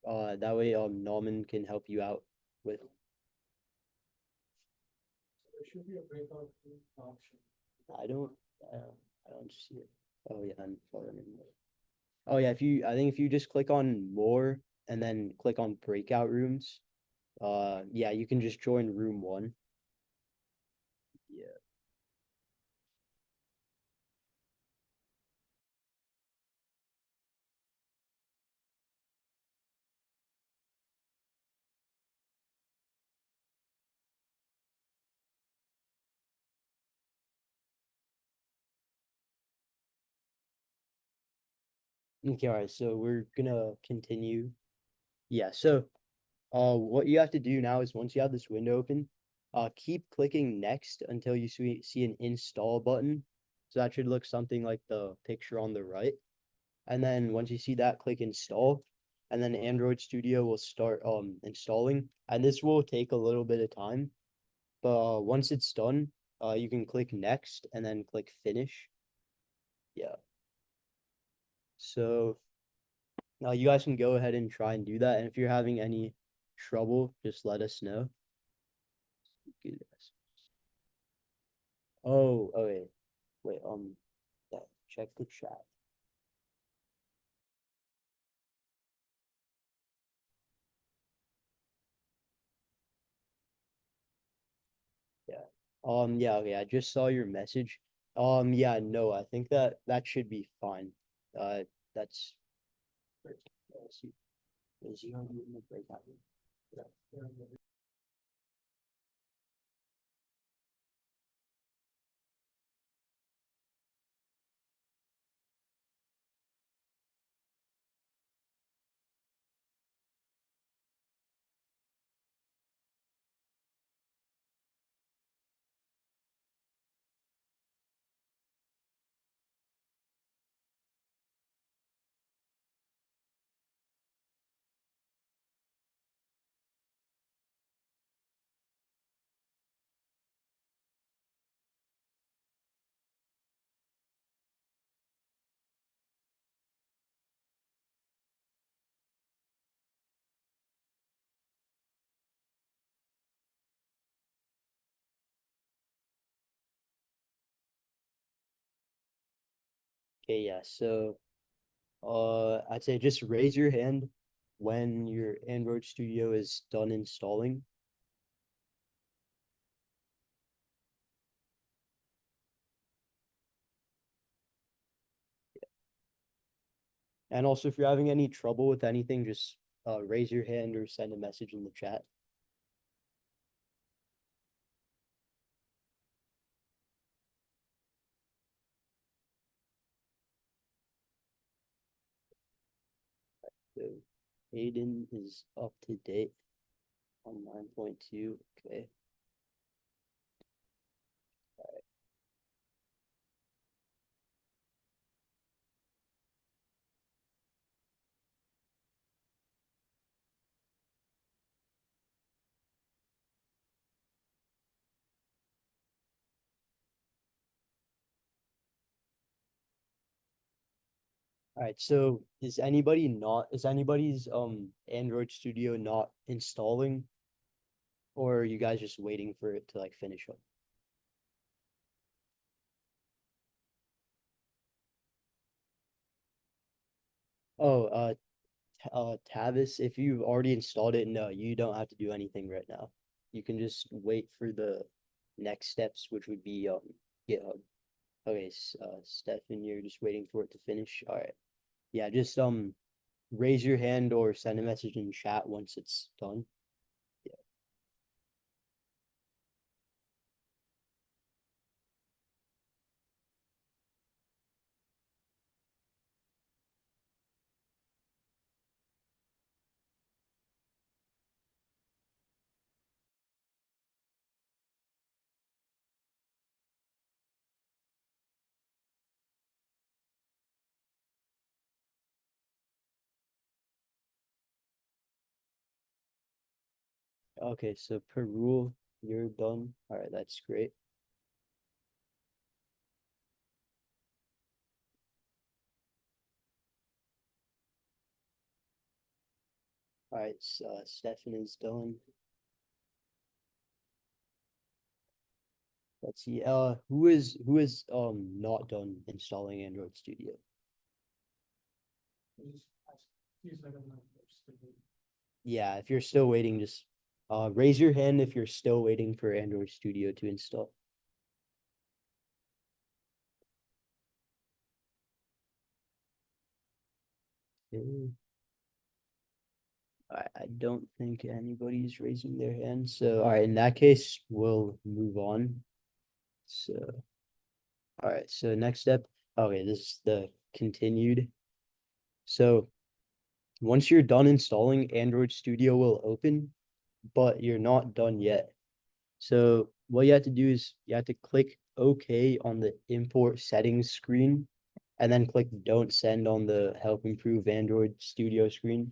That way, Norman can help you out with. There should be a breakout room option. I don't see it. Oh yeah, I'm following him. Oh yeah, I think if you just click on more and then click on breakout rooms, yeah, you can just join room 1. Yeah. Okay, all right, so we're gonna continue. Yeah, so what you have to do now is once you have this window open, keep clicking next until you see an install button. So that should look something like the picture on the right. And then once you see that, click install, and then Android Studio will start installing. And this will take a little bit of time, but once it's done, you can click next and then click finish. Yeah. So now you guys can go ahead and try and do that. And if you're having any trouble, just let us know. Oh, okay. Wait, yeah, check the chat. Yeah. Yeah, okay, I just saw your message. Yeah, no, I think that should be fine. That's. Let's see. Is he on the breakout room? Yeah. Okay, yeah, so I'd say just raise your hand when your Android Studio is done installing. And also, if you're having any trouble with anything, just raise your hand or send a message in the chat. So Aiden is up to date on 9.2. Okay. All right, so is anybody's Android Studio not installing, or are you guys just waiting for it to like finish up? Oh, Tavis, if you've already installed it, no, you don't have to do anything right now. You can just wait for the next steps, which would be GitHub. Okay, Stefan, you're just waiting for it to finish. All right. Yeah, just raise your hand or send a message in chat once it's done. Okay, so per rule, you're done. All right, that's great. All right, Stefan is done. Let's see. Who is not done installing Android Studio? Yeah, if you're still waiting, just raise your hand if you're still waiting for Android Studio to install. Okay. I don't think anybody's raising their hand. So, all right, in that case, we'll move on. So, all right, so next step. Okay, this is the continued. So, once you're done installing, Android Studio will open, but you're not done yet. So, what you have to do is you have to click OK on the import settings screen, and then click Don't Send on the Help Improve Android Studio screen.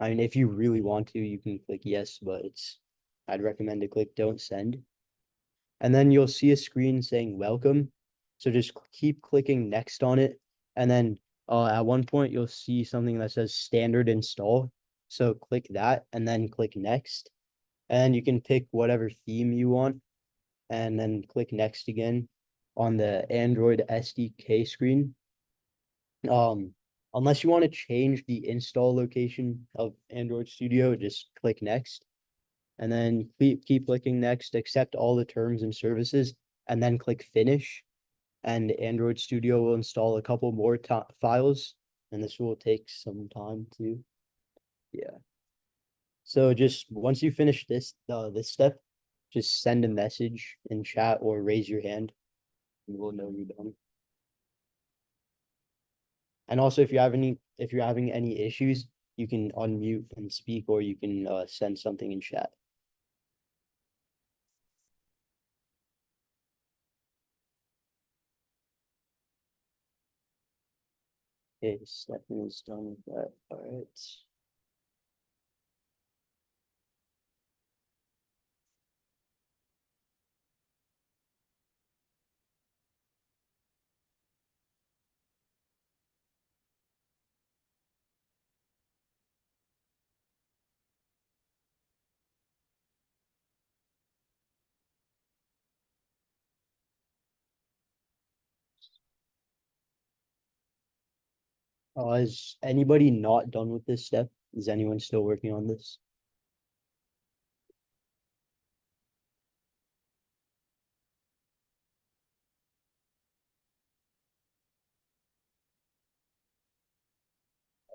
I mean, if you really want to, you can click yes, but I'd recommend to click Don't Send. And then you'll see a screen saying welcome. So just keep clicking next on it. And then at one point, you'll see something that says standard install. So click that and then click next. And you can pick whatever theme you want and then click next again on the Android SDK screen. Unless you want to change the install location of Android Studio, just click next. And then keep clicking next, accept all the terms and services, and then click finish. And Android Studio will install a couple more files, and this will take some time too. Yeah. So just once you finish this step, just send a message in chat or raise your hand, and we'll know you're done. And also, if you're having any issues, you can unmute and speak, or you can send something in chat. Okay, Stefan is done with that. All right. Is anybody not done with this step? Is anyone still working on this?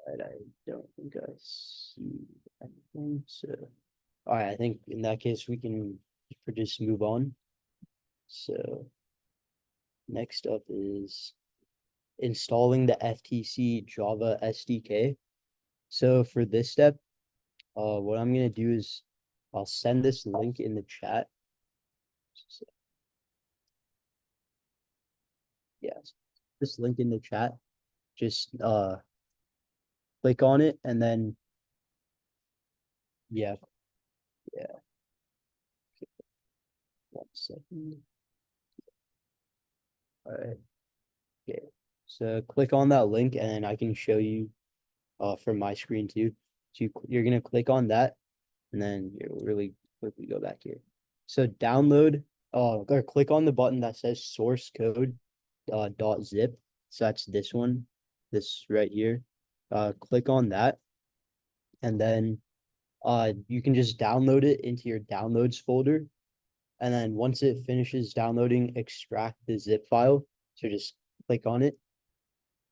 Alright, I don't think I see anything, so. Alright, I think in that case, we can just move on. So. Next up is installing the FTC Java SDK. So for this step, what I'm gonna do is I'll send this link in the chat. Yes, this link in the chat. Just click on it and then yeah. 1 second. All right. Okay. So click on that link and then I can show you from my screen too. So you're gonna click on that and then you'll really quickly go back here. So download or click on the button that says source code .zip. So that's this one, this right here. Click on that and then you can just download it into your downloads folder. And then once it finishes downloading, extract the zip file. So just click on it.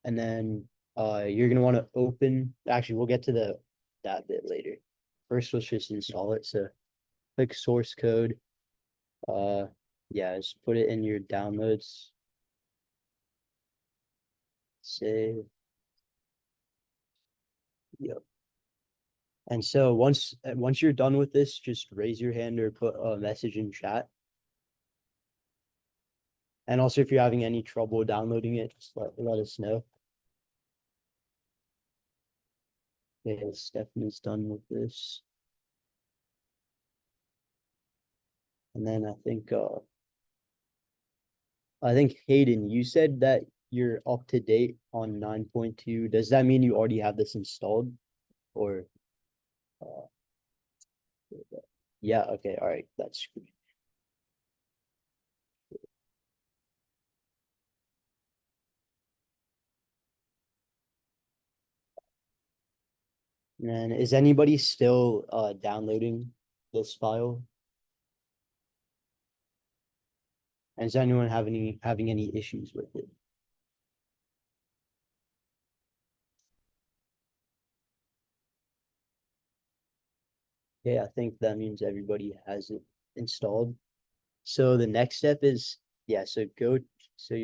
And then you're gonna want to open, actually we'll get to that bit later. First, let's just install it. So click source code. Yeah, just put it in your downloads. Save. Yep. And so once you're done with this, just raise your hand or put a message in chat. And also if you're having any trouble downloading it, just let us know. Okay, Stephanie's done with this. And then I think Hayden, you said that you're up to date on 9.2. Does that mean you already have this installed? Or yeah, okay, all right, that's good. And is anybody still downloading this file? And is anyone having any issues with it? Okay, I think that means everybody has it installed. So the next step is, yeah, so you're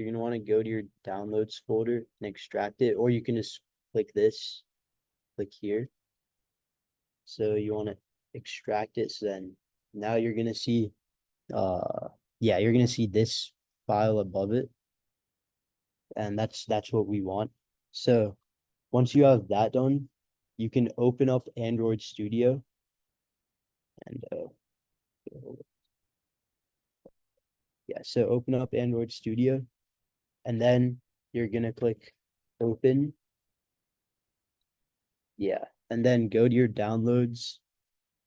gonna want to go to your downloads folder and extract it, or you can just click this, click here. So you want to extract it. So then now you're gonna see, yeah, you're gonna see this file above it. And that's what we want. So once you have that done, you can open up Android Studio and yeah, so open up Android Studio and then you're gonna click open. Yeah, and then go to your downloads,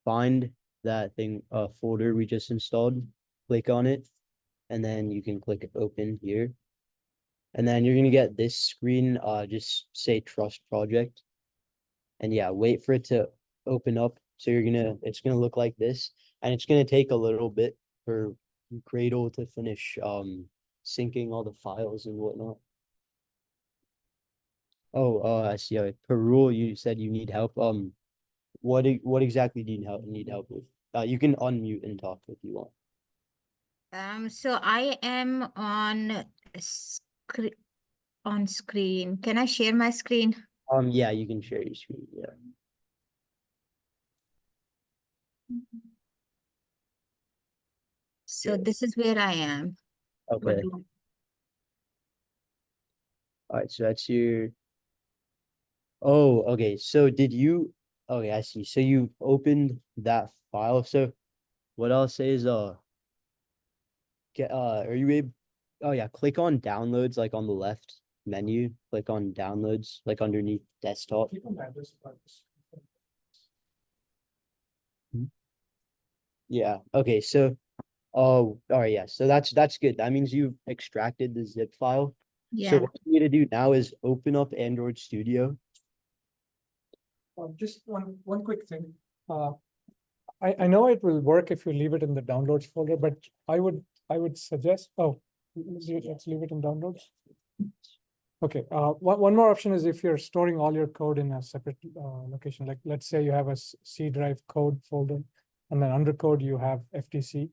find that thing folder we just installed, click on it, and then you can click open here. And then you're gonna get this screen, just say trust project. And yeah, wait for it to open up. So it's gonna look like this, and it's gonna take a little bit for Gradle to finish syncing all the files and whatnot. Oh, I see. Perul, you said you need help. What exactly do you need help with? You can unmute and talk if you want. So I am on screen. Can I share my screen? Yeah, you can share your screen. Yeah. So Okay. this is where I am. Okay. All right. So that's your. Oh, okay. So did you? Okay, I see. So you opened that file. So what I'll say is, are you able? Oh yeah, click on downloads, like on the left menu. Click on downloads, like underneath desktop. Yeah. Okay. So, oh, all right. Yeah. So that's good. That means you've extracted the zip file. Yeah. what you need to do now is open up Android Studio. Just one quick thing. I know it will work if you leave it in the downloads folder, but I would suggest, let's leave it in downloads. Okay, one more option is if you're storing all your code in a separate location, like let's say you have a C drive code folder, and then under code you have FTC.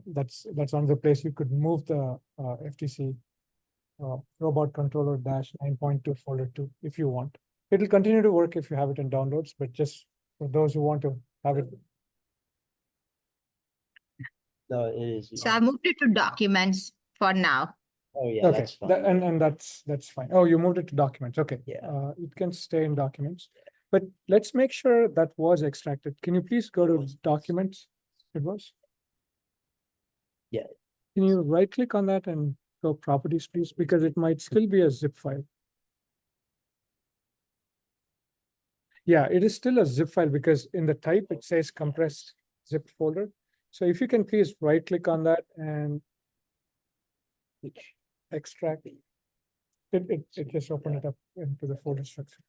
That's another place you could move the FTC robot controller -9.2 folder to if you want. It'll continue to work if you have it in downloads, but just for those who want to have it. No, it is. So I moved it to documents for now. Oh, yeah, Okay, that's fine. and that's fine. Oh, you moved it to documents. Okay. Yeah. It can stay in documents, but let's make sure that was extracted. Can you please go to documents? It was? Yeah. Can you right click on that and go properties, please? Because it might still be a zip file. Yeah, it is still a zip file because in the type it says compressed zip folder. So if you can please right click on that and extract. It just open it up into the folder structure.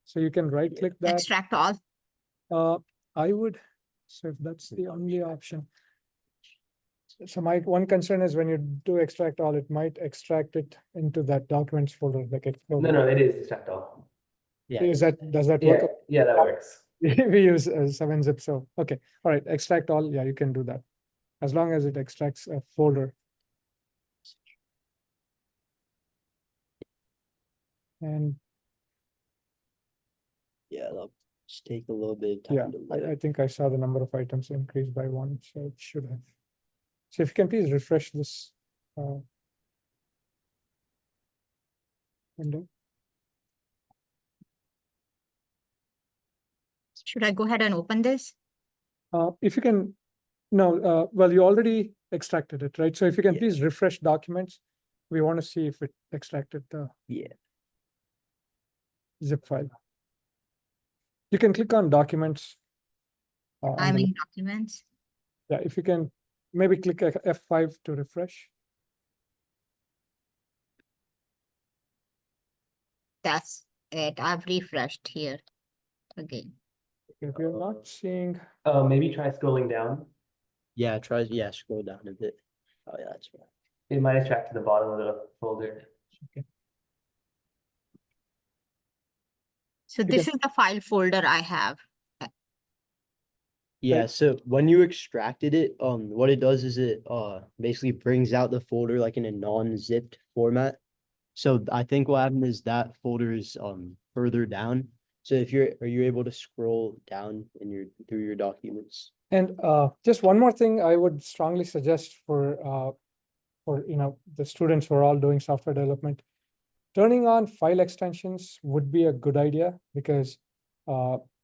So you can right click that. Extract all. I would, so if that's the only option. So my one concern is when you do extract all, it might extract it into that documents folder like it. No, it is extract all. Yeah. Does that Yeah, work? yeah, that works. We use 7-zip, so okay. All right, extract all. Yeah, you can do that as long as it extracts a folder. And Yeah, that'll just take a little bit of yeah, time to load. I think I saw the number of items increased by 1, so it should have. So if you can please refresh this window. Should I go ahead and open this? If you can, no, well, you already extracted it, right? So if you can Yeah. please refresh documents, we want to see if it extracted the Yeah. zip file. You can click on documents. on I'm the- in documents. Yeah, if you can maybe click F5 to refresh. That's it. I've refreshed here again. If you're not seeing, Maybe try scrolling down. Yeah, scroll down a bit. Oh, yeah, that's right. It might have tracked to the bottom of the folder. So You this can- is the file folder I have. Yeah, so when you extracted it, what it does is it basically brings out the folder like in a non-zipped format. So I think what happened is that folder is further down. So are you able to scroll down through your documents? and just one more thing I would strongly suggest for the students who are all doing software development, turning on file extensions would be a good idea because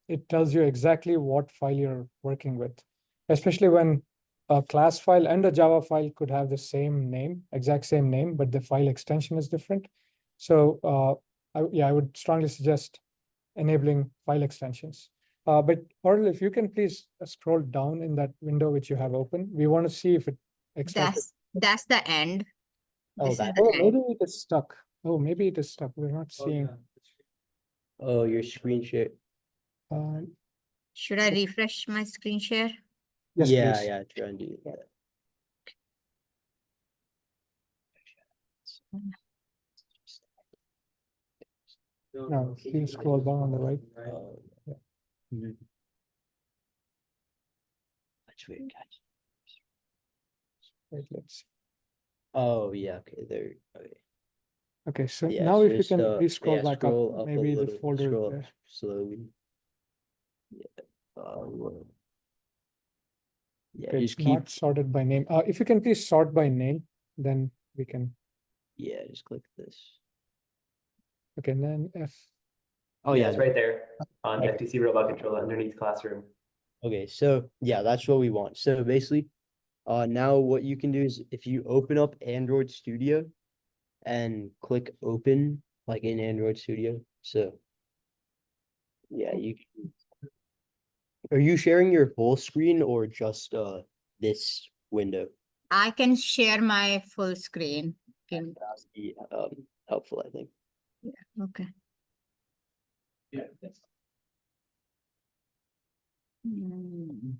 it tells you exactly what file you're working with, especially when a class file and a Java file could have the same name, exact same name, but the file extension is different. So I would strongly suggest enabling file extensions. But Earl, if you can please scroll down in that window which you have open, we want to see if it extracted. That's the end. Oh, This is that- the Oh, end. maybe it is stuck. Oh, maybe it is stuck. We're not seeing. Oh, your screen share. Should I refresh my screen share? Yes, Yeah, please. yeah, try and do that. No, please scroll down on the right. Yeah. Mhm. That's weird, guys. Right, let's. Oh, yeah, okay, there, okay. Okay, so Yeah, now so if you just, can please scroll yeah, back scroll up, up a maybe the little, folder is scroll up there. slowly. Yeah. Yeah, Okay, just it's keep, not sorted by name. If you can please sort by name, then we can. yeah, just click this. Okay, and then F. Oh, Yeah, yeah, it's right there on Okay. FTC robot controller underneath classroom. okay, so, yeah, that's what we want. So basically, now what you can do is if you open up Android Studio and click open, like in Android Studio, so. Yeah, are you sharing your whole screen or just, this window? I can share my full screen. can, That'd be helpful, I think. okay. Yeah. Mm.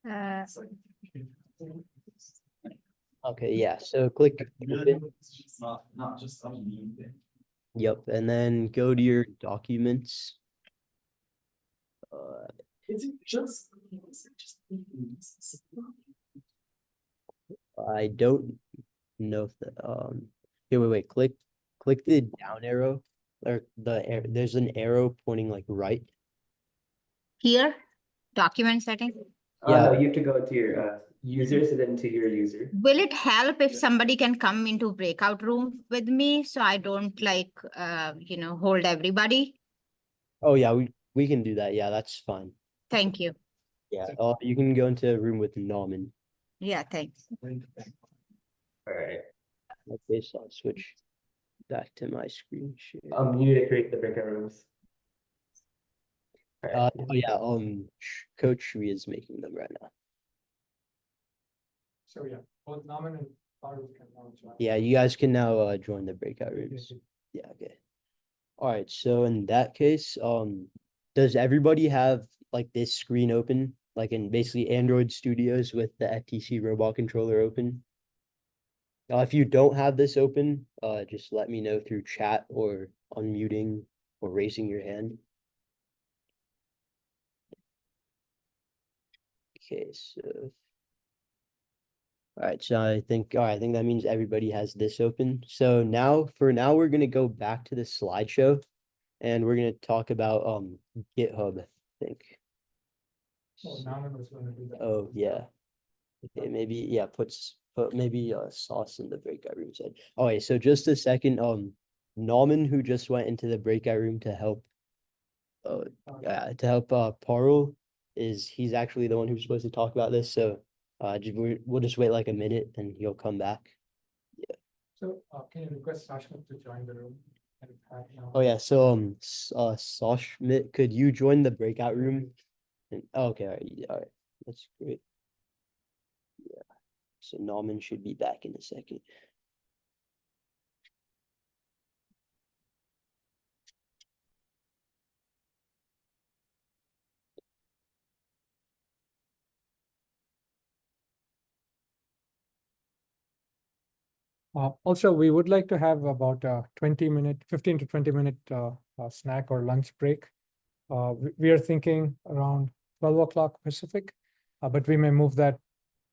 Uh, Okay, yeah, so click open. Not just a meme thing. Yep, and then go to your documents. Is it just? I don't know if the here, wait, click the down arrow or there's an arrow pointing like right. Here, document setting. Yeah. No, you have to go to your users and then to your user. Will it help if somebody can come into breakout room with me so I don't like, hold everybody? Oh yeah, we can do that. Yeah, that's fine. Thank you. Yeah, you can go into a room with Norman. Yeah, thanks. All right. Okay, so I'll switch back to my screen share. You need to create the breakout rooms. All right. Oh yeah, Coach Shui is making them right now. So yeah, both Norman and Parul can now join. Yeah, you guys can now join the breakout rooms. Yeah, okay. All right, so in that case, does everybody have like this screen open, like in basically Android Studios with the FTC robot controller open? If you don't have this open, just let me know through chat or unmuting or raising your hand. Okay, so. All right, so I think that means everybody has this open. So now, we're gonna go back to the slideshow, and we're gonna talk about GitHub, I think. Oh, Norman was gonna do that. Oh yeah. Okay, maybe yeah, put maybe sauce in the breakout room side. Oh wait, so just a second. Norman, who just went into the breakout room to help Parul, he's actually the one who's supposed to talk about this. So we'll just wait like a minute and he'll come back. So can you request Sashmit to join the room? And Oh yeah, so Sashmit, could you join the breakout room? And okay, all right, that's great. Yeah, so Norman should be back in a second. Also, we would like to have about a 15 to 20 minute snack or lunch break. We are thinking around 12 o'clock Pacific, but we may move that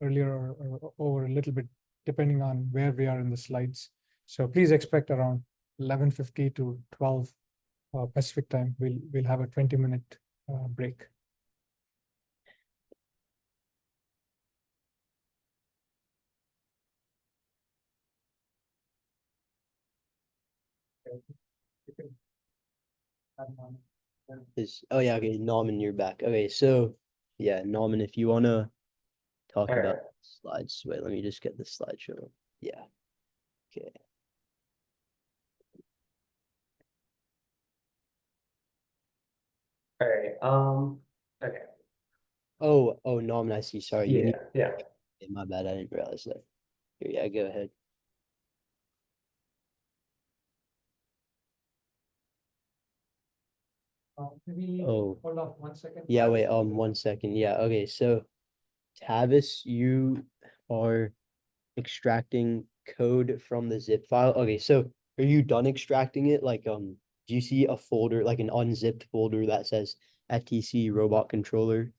earlier or over a little bit depending on where we are in the slides. So please expect around 11:50 to 12 Pacific time. We'll have a 20-minute break. Oh yeah, okay, Norman, you're back. Okay, so yeah, Norman, if you wanna talk All about right. slides, wait, let me just get the slideshow. Yeah. Okay. All right. Okay. Oh, Norman, I see. Sorry, you need. Yeah. Okay, my bad, I didn't realize that. Here, yeah, go ahead. Maybe Oh. hold on 1 second. Yeah, wait, 1 second. Yeah, okay, so Tavis, you are extracting code from the zip file. Okay, so are you done extracting it? Like, do you see a folder, like an unzipped folder that says FTC robot controller?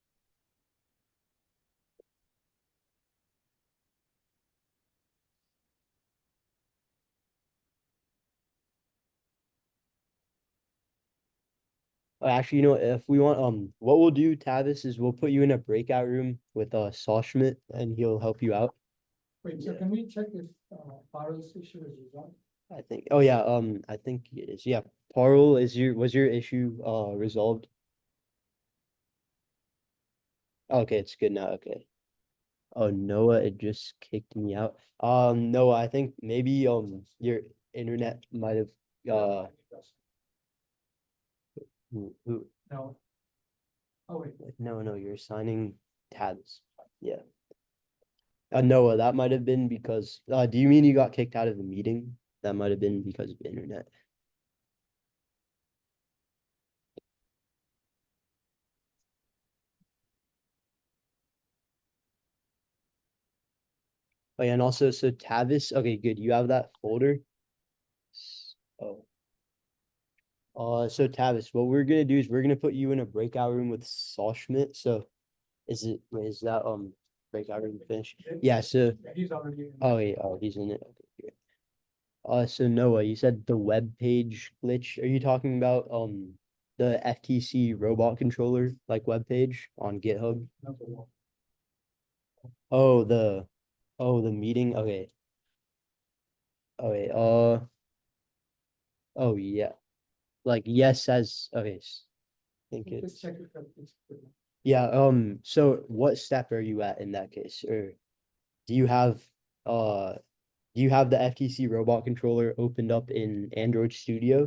Actually, if we want, what we'll do, Tavis, is we'll put you in a breakout room with Sashmit and he'll help you out. Wait, so can we check if Parul's issue is resolved? I think. Oh yeah, I think it is. Yeah. Parul, was your issue resolved? Okay, it's good now. Okay. Oh, Noah, it just kicked me out. Noah, I think maybe your internet might have Who? No. Oh, wait. No, you're assigning tabs. Yeah. Noah, that might have been because, do you mean you got kicked out of the meeting? That might have been because of the internet. Oh, yeah, and also, so Tavis, okay, good. You have that folder. Oh. So Tavis, what we're gonna do is we're gonna put you in a breakout room with Saul Schmidt. So is that breakout room finished? Yeah, so He's already. in. oh yeah, he's in it. Okay, good. So Noah, you said the web page glitch. Are you talking about the FTC robot controller like web page on GitHub? Oh, the meeting. Okay. Okay. Oh yeah. Like yes, as okay. I think Just it's check it out, it's good. yeah. So what step are you at in that case, or do you have the FTC robot controller opened up in Android Studio?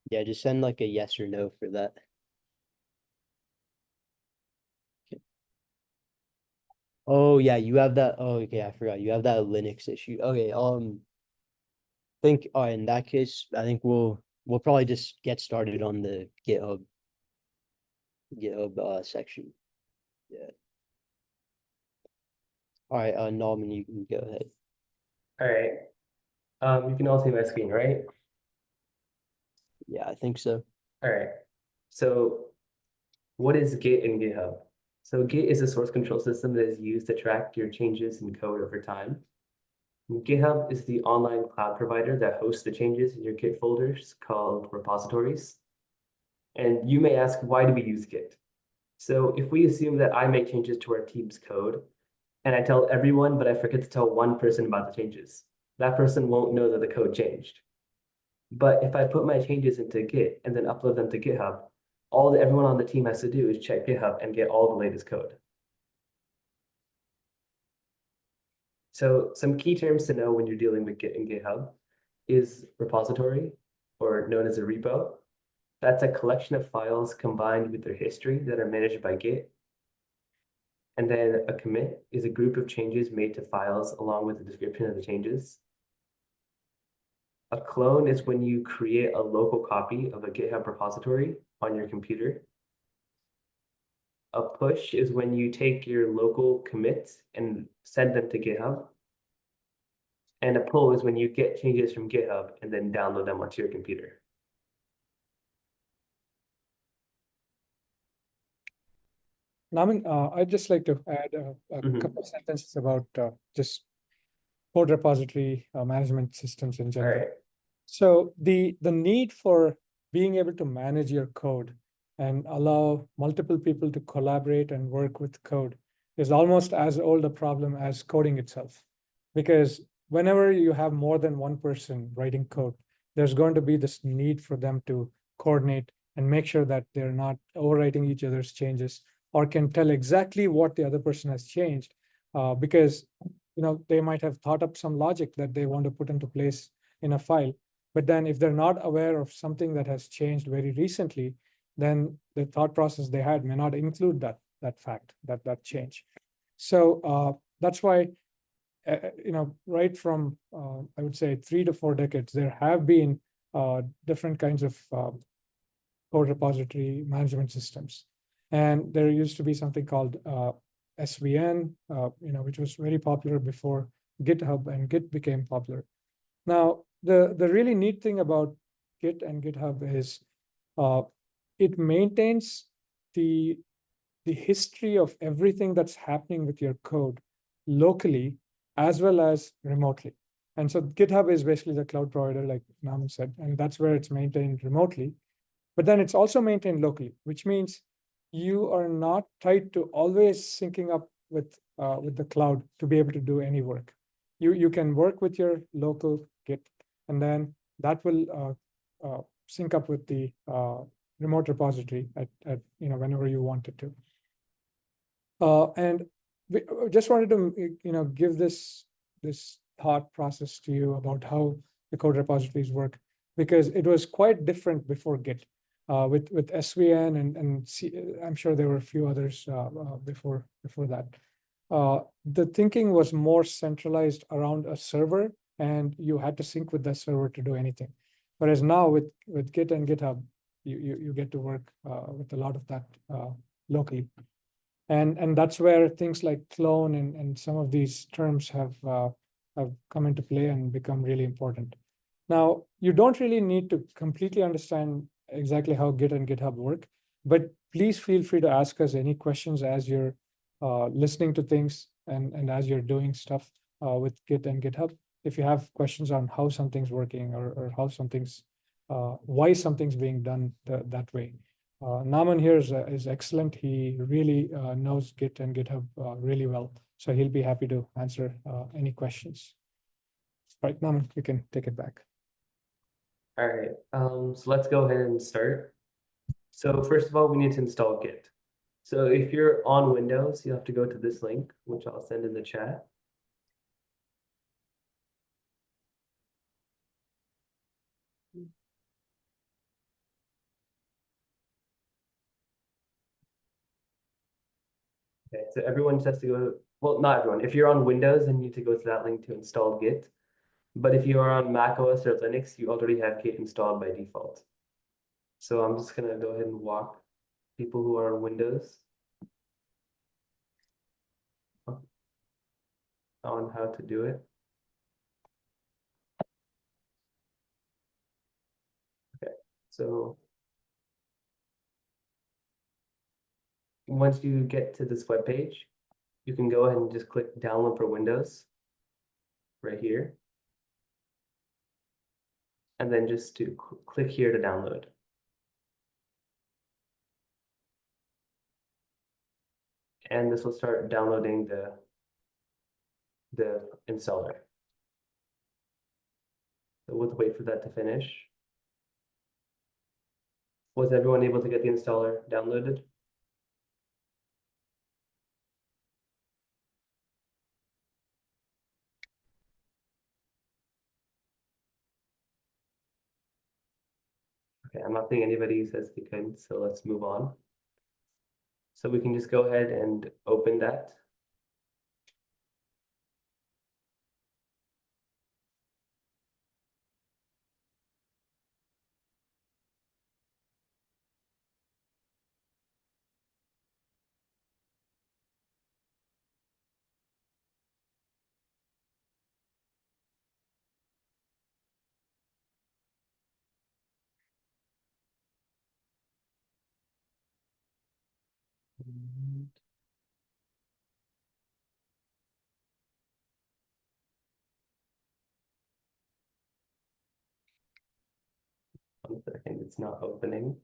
Yeah, just send like a yes or no for that. Oh yeah, you have that. Oh okay, I forgot. You have that Linux issue. Okay, think in that case, I think we'll probably just get started on the GitHub section. Yeah. All right, Norman, you can go ahead. All right. You can all see my screen, right? Yeah, I think so. All right. So what is Git in GitHub? So Git is a source control system that is used to track your changes in code over time. GitHub is the online cloud provider that hosts the changes in your Git folders called repositories. And you may ask, why do we use Git? So if we assume that I make changes to our team's code and I tell everyone, but I forget to tell one person about the changes, that person won't know that the code changed. But if I put my changes into Git and then upload them to GitHub, all that everyone on the team has to do is check GitHub and get all the latest code. So some key terms to know when you're dealing with Git and GitHub is repository, or known as a repo. That's a collection of files combined with their history that are managed by Git. And then a commit is a group of changes made to files along with the description of the changes. A clone is when you create a local copy of a GitHub repository on your computer. A push is when you take your local commits and send them to GitHub. And a pull is when you get changes from GitHub and then download them onto your computer. Naman, I'd just like to add a Mhm. couple of sentences about just code repository management systems in All general. right. So the need for being able to manage your code and allow multiple people to collaborate and work with code is almost as old a problem as coding itself. Because whenever you have more than one person writing code, there's going to be this need for them to coordinate and make sure that they're not overwriting each other's changes or can tell exactly what the other person has changed, because they might have thought up some logic that they want to put into place in a file. But then if they're not aware of something that has changed very recently, then the thought process they had may not include that fact, that change. So that's why, right from, I would say 3 to 4 decades, there have been different kinds of code repository management systems. And there used to be something called SVN, which was very popular before GitHub, and Git became popular. Now, the really neat thing about Git and GitHub is it maintains the history of everything that's happening with your code locally as well as remotely. And so GitHub is basically the cloud provider, like Naman said, and that's where it's maintained remotely. But then it's also maintained locally, which means you are not tied to always syncing up with the cloud to be able to do any work. You can work with your local Git, and then that will sync up with the remote repository at whenever you wanted to. And we just wanted to give this thought process to you about how the code repositories work, because it was quite different before Git. With SVN and I'm sure there were a few others before that. The thinking was more centralized around a server, and you had to sync with that server to do anything. Whereas now with Git and GitHub, you get to work with a lot of that locally. And that's where things like clone and some of these terms have come into play and become really important. Now, you don't really need to completely understand exactly how Git and GitHub work, but please feel free to ask us any questions as you're listening to things and as you're doing stuff with Git and GitHub. If you have questions on how something's working or how something's, why something's being done that way. Naman here is excellent. He really knows Git and GitHub really well. So he'll be happy to answer any questions. Right, Naman, you can take it back. All right, so let's go ahead and start. So first of all, we need to install Git. So if you're on Windows, you have to go to this link, which I'll send in the chat. Okay, so everyone just has to go, well, not everyone. If you're on Windows, then you need to go to that link to install Git. But if you are on macOS or Linux, you already have Git installed by default. So I'm just gonna go ahead and walk people who are on Windows on how to do it. Okay, so once you get to this web page, you can go ahead and just click download for Windows right here. And then just to click here to download. And this will start downloading the installer. So we'll wait for that to finish. Was everyone able to get the installer downloaded? Okay, I'm not seeing anybody who says they couldn't, so let's move on. So we can just go ahead and open that. One second, it's not opening.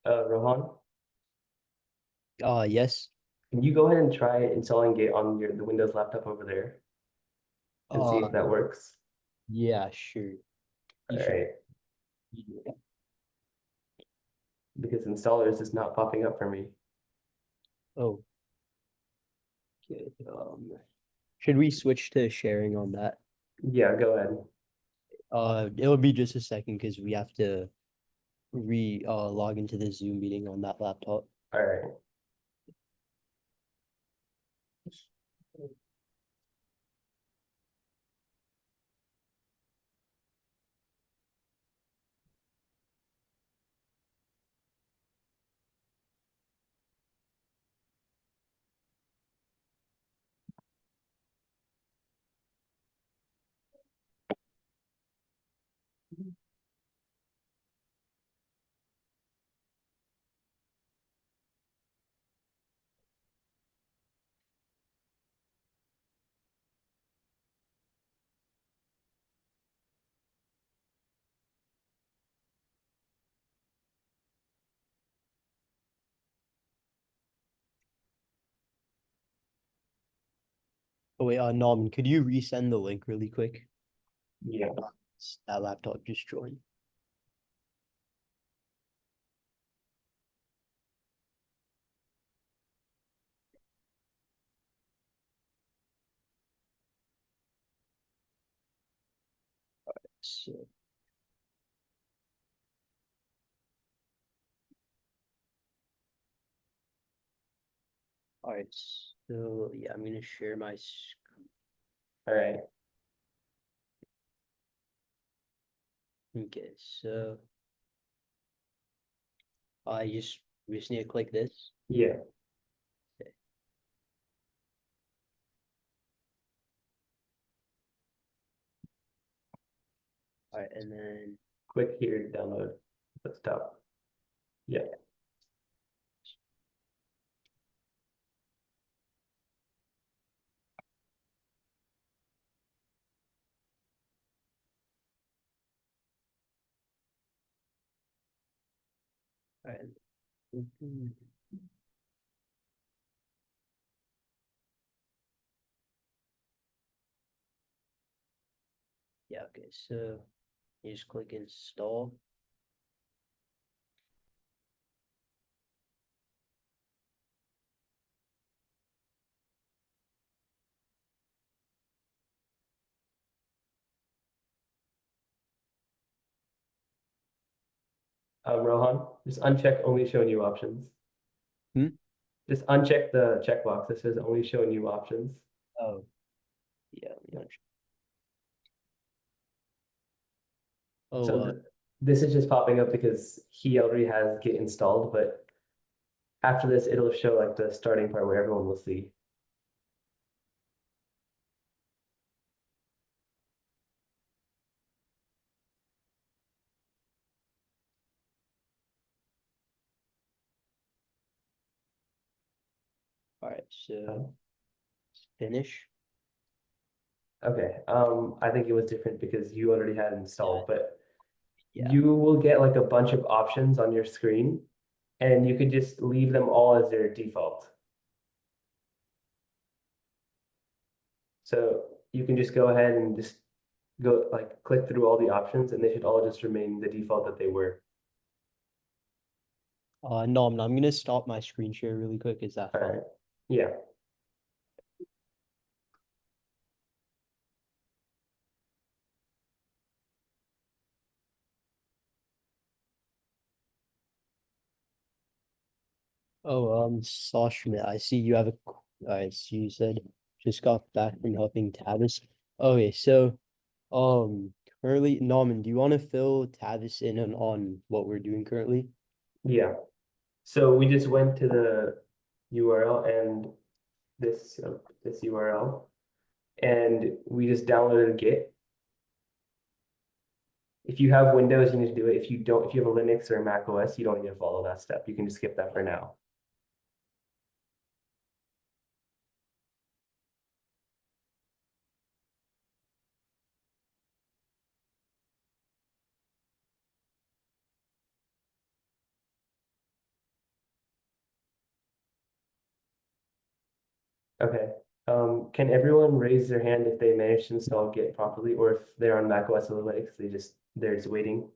Rohan, Yes. can you go ahead and try installing Git on the Windows laptop over there and see if that works? Yeah, sure. All You should- right, because installer is just not popping up for me. Oh. Okay, should we switch to sharing on that? Yeah, go ahead. It'll be just a second because we have to log into the Zoom meeting on that laptop. All right. Oh wait, Norman, could you resend the link really quick? Yeah. That laptop just joined. So, all right, so yeah, I'm gonna share my screen. All right. Okay, so we just need to click this. Yeah. All right, and then Click here to download the stuff. Yeah. all right. Yeah, okay, so you just click install. Rohan, just uncheck only show new options. Hmm? Just uncheck the checkbox that says only show new options. Oh, yeah. Oh, So this is just popping up because he already has Git installed, but after this, it'll show like the starting part where everyone will see. all right, so finish. Okay, I think it was different because you already had it installed, but Yeah. you will get like a bunch of options on your screen and you could just leave them all as their default. So you can just go ahead and just go like click through all the options and they should all just remain the default that they were. Norman, I'm gonna stop my screen share really quick. Is that All fine? right. Yeah. Oh, Sashma, I see you have a. Alright, so you said just got back from helping Tavis. Okay, so currently, Norman, do you want to fill Tavis in on what we're doing currently? Yeah. So we just went to the URL and this URL and we just downloaded Git. If you have Windows, you need to do it. If you don't, if you have a Linux or a Mac OS, you don't need to follow that step. You can just skip that for now. Okay. Can everyone raise their hand if they managed to install Git properly, or if they're on Mac OS or Linux, they're just waiting?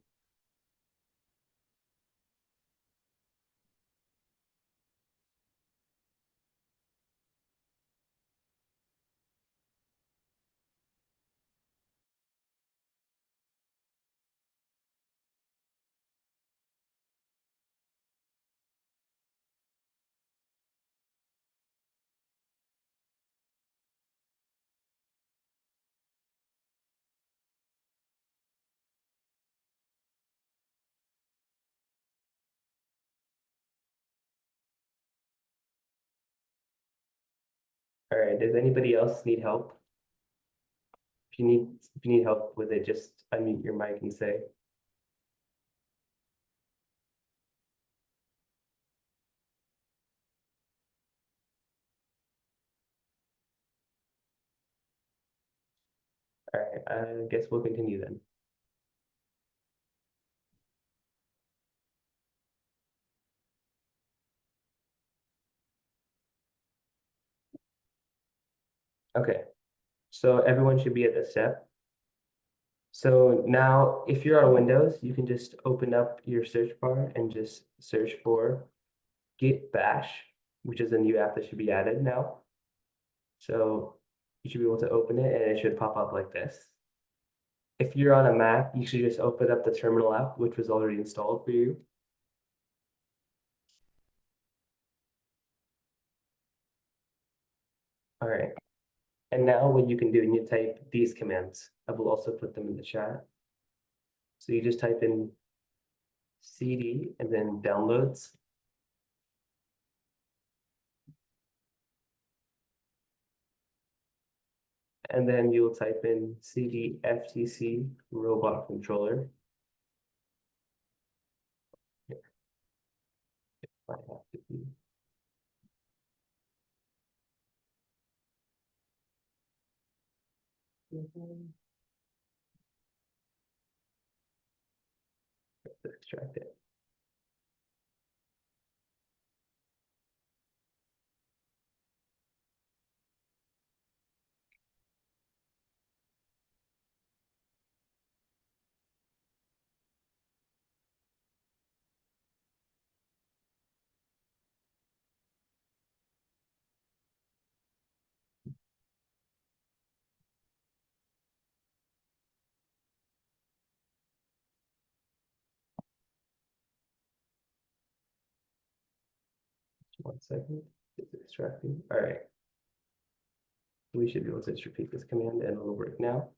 All right, does anybody else need help? If you need help with it, just unmute your mic and say. All right, I guess we'll continue then. Okay, so everyone should be at this step. So now if you're on Windows, you can just open up your search bar and just search for Git Bash, which is a new app that should be added now. So you should be able to open it and it should pop up like this. If you're on a Mac, you should just open up the terminal app, which was already installed for you. All right. And now what you can do, you type these commands. I will also put them in the chat. So you just type in cd and then downloads. And then you'll type in cd FTC robot controller. Might have to be. Let's extract it. One second, it's extracting. All right. We should be able to just repeat this command and it'll work now.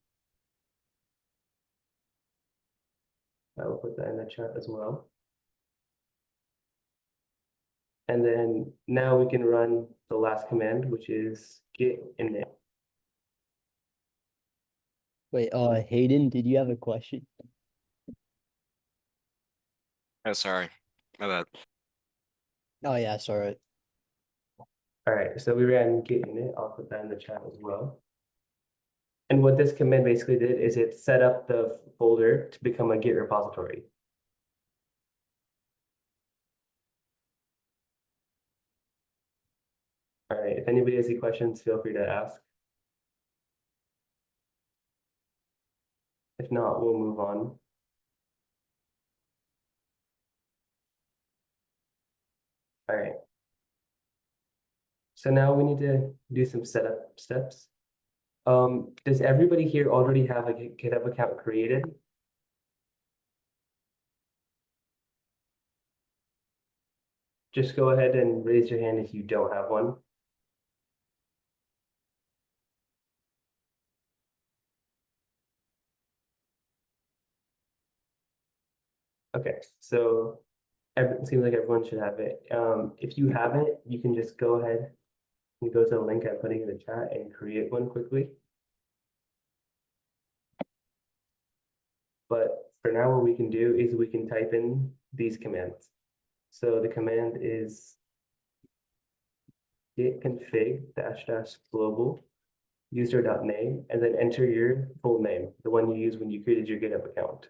I will put that in the chat as well. And then now we can run the last command, which is git init. Wait, Hayden, did you have a question? Oh, sorry. My bad. Oh yeah, sorry. All right, so we ran git init. I'll put that in the chat as well. And what this command basically did is it set up the folder to become a Git repository. All right, if anybody has any questions, feel free to ask. If not, we'll move on. All right. So now we need to do some setup steps. Does everybody here already have a GitHub account created? Just go ahead and raise your hand if you don't have one. Okay, so it seems like everyone should have it. If you haven't, you can just go ahead and go to the link I'm putting in the chat and create one quickly. But for now, what we can do is we can type in these commands. So the command is git config -- global user.name, and then enter your full name, the one you used when you created your GitHub account.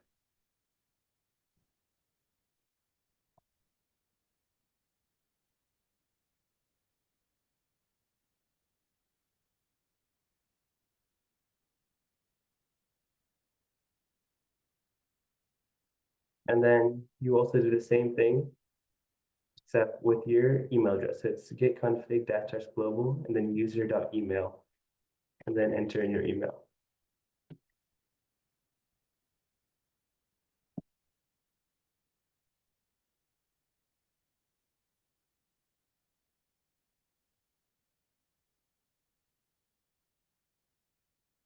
And then you also do the same thing, except with your email address. So it's git config -- global and then user.email, and then enter in your email.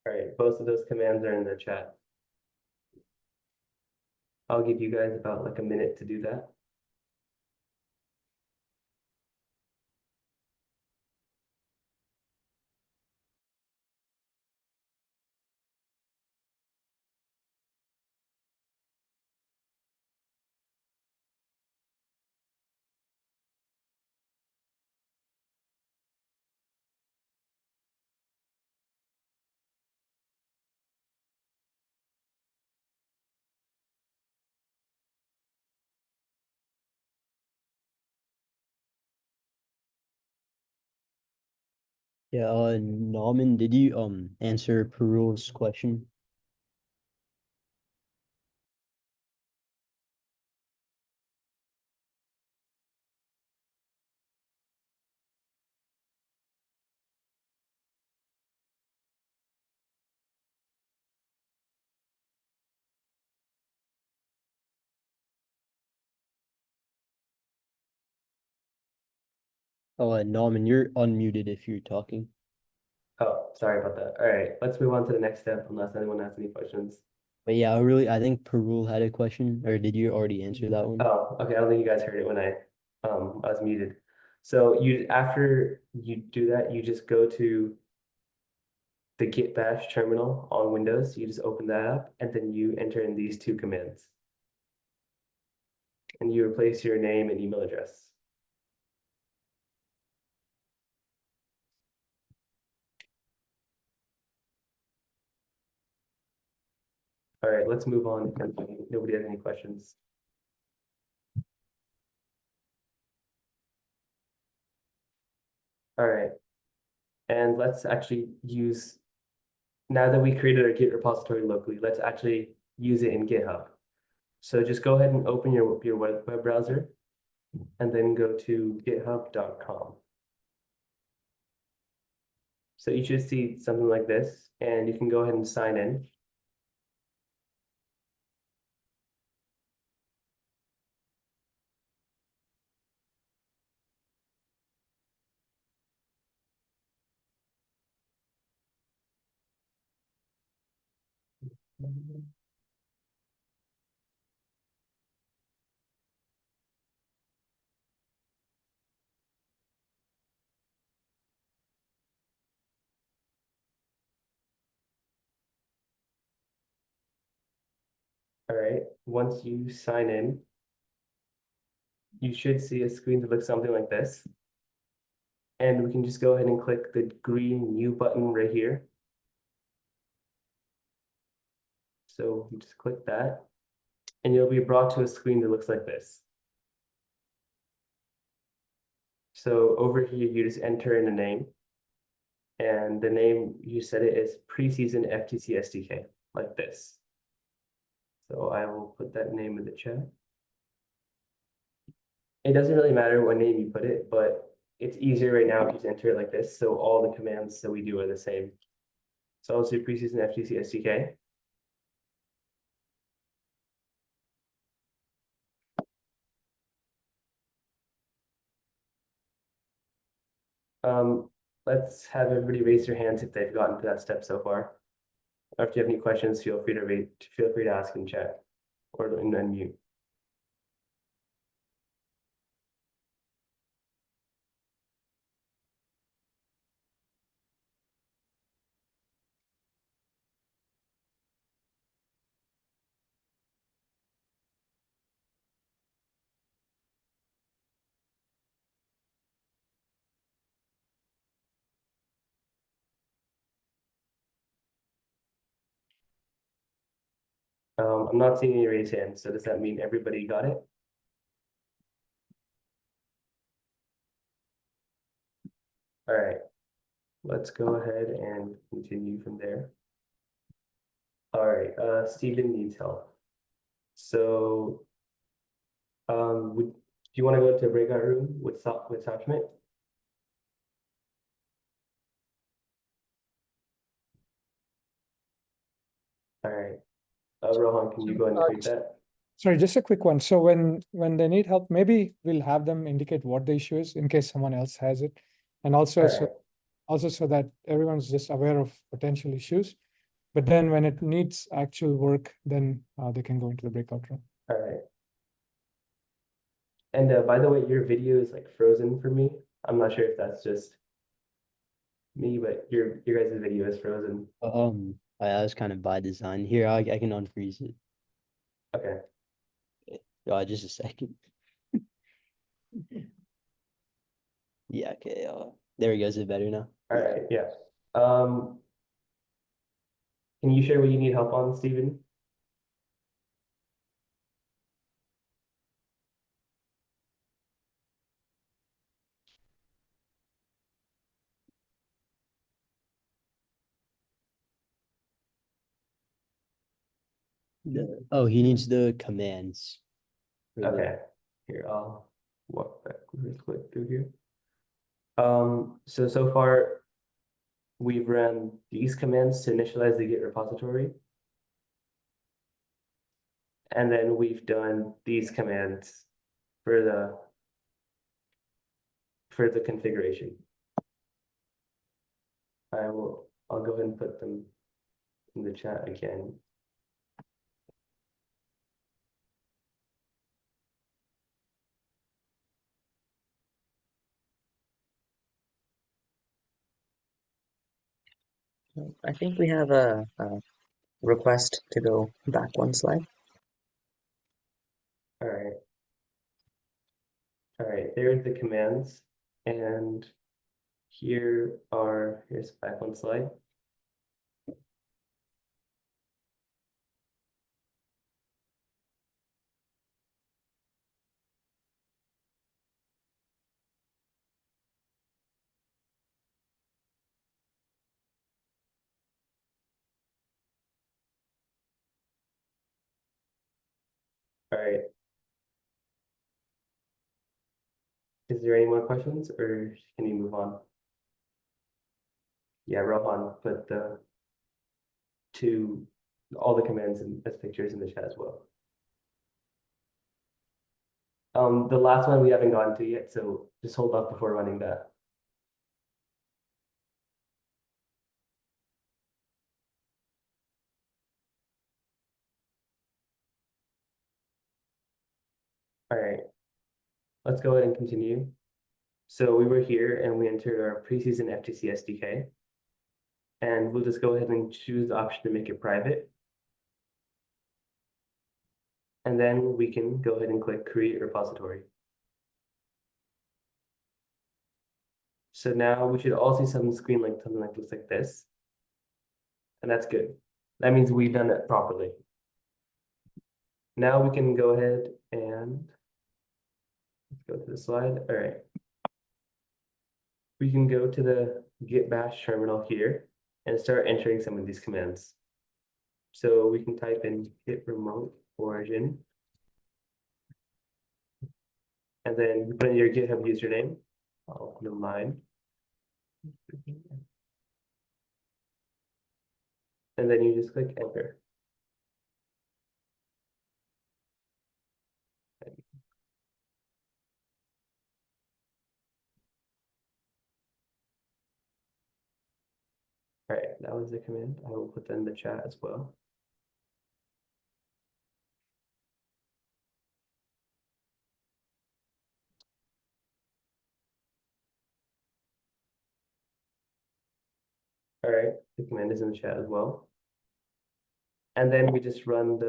All right, both of those commands are in the chat. I'll give you guys about like a minute to do that. Yeah, Norman, did you answer Parul's question? Oh, Norman, you're unmuted if you're talking. Oh, sorry about that. All right, let's move on to the next step unless anyone has any questions. But yeah, I think Parul had a question, or did you already answer that one? Oh, okay. I don't think you guys heard it when I was muted. So after you do that, you just go to the Git bash terminal on Windows. You just open that up and then you enter in these two commands. And you replace your name and email address. All right, let's move on if nobody has any questions. All right, and let's actually use, now that we created our Git repository locally, let's actually use it in GitHub. So just go ahead and open your web browser and then go to github.com. So you should see something like this, and you can go ahead and sign in. All right, once you sign in, you should see a screen that looks something like this. And we can just go ahead and click the green new button right here. So you just click that, and you'll be brought to a screen that looks like this. So over here, you just enter in a name. And the name you said it is preseason FTC SDK, like this. So I will put that name in the chat. It doesn't really matter what name you put it, but it's easier right now to just enter it like this. So all the commands that we do are the same. So I'll say preseason FTC SDK. Let's have everybody raise their hands if they've gotten to that step so far. Or if you have any questions, feel free to ask in chat or in unmute. I'm not seeing any raised hands, so does that mean everybody got it? All right, let's go ahead and continue from there. All right, Stephen needs help. So, do you want to go to a breakout room with Sachmet? All right, Rohan, can you go and create that? Sorry, just a quick one. So when they need help, maybe we'll have them indicate what the issue is in case someone else has it. And also, All right. also so that everyone's just aware of potential issues. But then when it needs actual work, then they can go into the breakout room. All right. And by the way, your video is like frozen for me. I'm not sure if that's just me, but your guys' video is frozen. I was kind of by design. Here, I can unfreeze it. Okay. Just a second. Yeah, okay. There we go. Is it better now? All right. Yeah. Can you share what you need help on, Stephen? Oh, he needs the commands. for the- Okay, here, I'll walk back really quick through here. So far, we've run these commands to initialize the Git repository. And then we've done these commands for the configuration. I'll go ahead and put them in the chat again. I think we have a request to go back one slide. All right, there's the commands, and here's back one slide. All right. Is there any more questions, or can you move on? Yeah, Rohan put all the commands as pictures in the chat as well. The last one we haven't gotten to yet, so just hold off before running that. All right, let's go ahead and continue. So we were here and we entered our preseason FTC SDK. And we'll just go ahead and choose the option to make it private. And then we can go ahead and click Create Repository. So now we should all see some screen like something like looks like this. And that's good. That means we've done it properly. Now we can go ahead and let's go to the slide. All right. We can go to the Git bash terminal here and start entering some of these commands. So we can type in git remote origin. And then you put in your GitHub username. I'll put in mine. And then you just click enter. All right, that was the command. I will put that in the chat as well. All right, the command is in the chat as well. And then we just run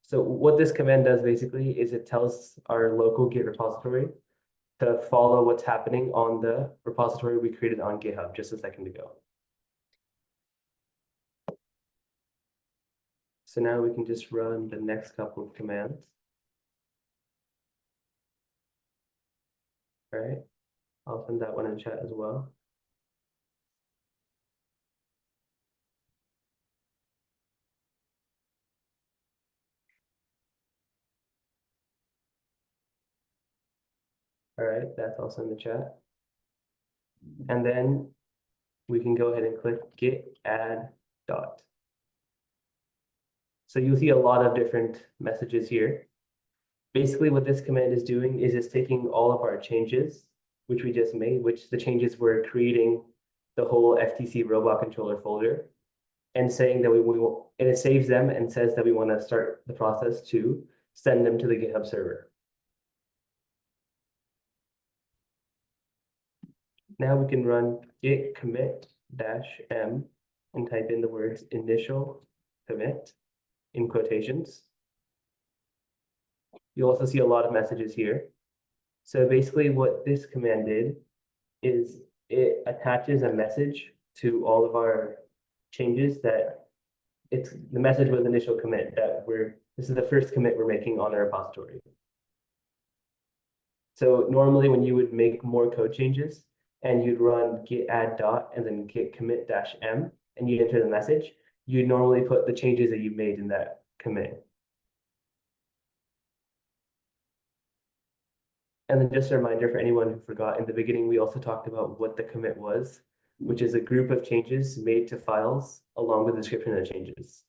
so what this command does basically is it tells our local Git repository to follow what's happening on the repository we created on GitHub just a second ago. So now we can just run the next couple of commands. All right, I'll send that one in chat as well. All right, that's also in the chat. And then we can go ahead and click git add dot. So you'll see a lot of different messages here. Basically what this command is doing is it's taking all of our changes, which we just made, which the changes were creating the whole FTC robot controller folder, and saying that and it saves them and says that we want to start the process to send them to the GitHub server. Now we can run git commit -m and type in the words initial commit in quotations. You'll also see a lot of messages here. So basically what this command did is it attaches a message to all of our changes that the message was initial commit that this is the first commit we're making on our repository. So normally when you would make more code changes and you'd run git add dot and then git commit -m and you enter the message, you'd normally put the changes that you made in that commit. And then just a reminder for anyone who forgot, in the beginning, we also talked about what the commit was, which is a group of changes made to files along with the description of the changes.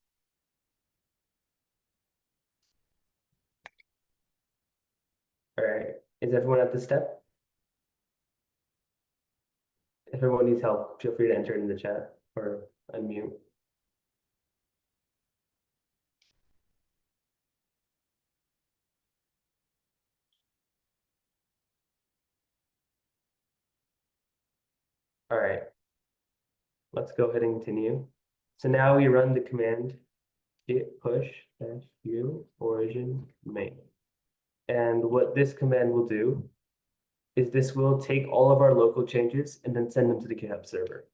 All right, is everyone at this step? If everyone needs help, feel free to enter it in the chat or unmute. All right, let's go ahead and continue. So now we run the command git push -u origin main. And what this command will do is this will take all of our local changes and then send them to the GitHub server.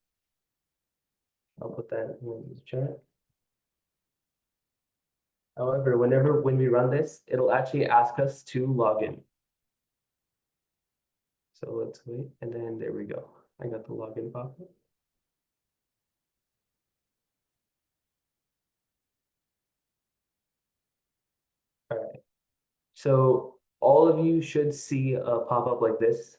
I'll put that in the chat. However, when we run this, it'll actually ask us to log in. So let's wait, and then there we go. I got the login pop-up. All right. So all of you should see a pop-up like this.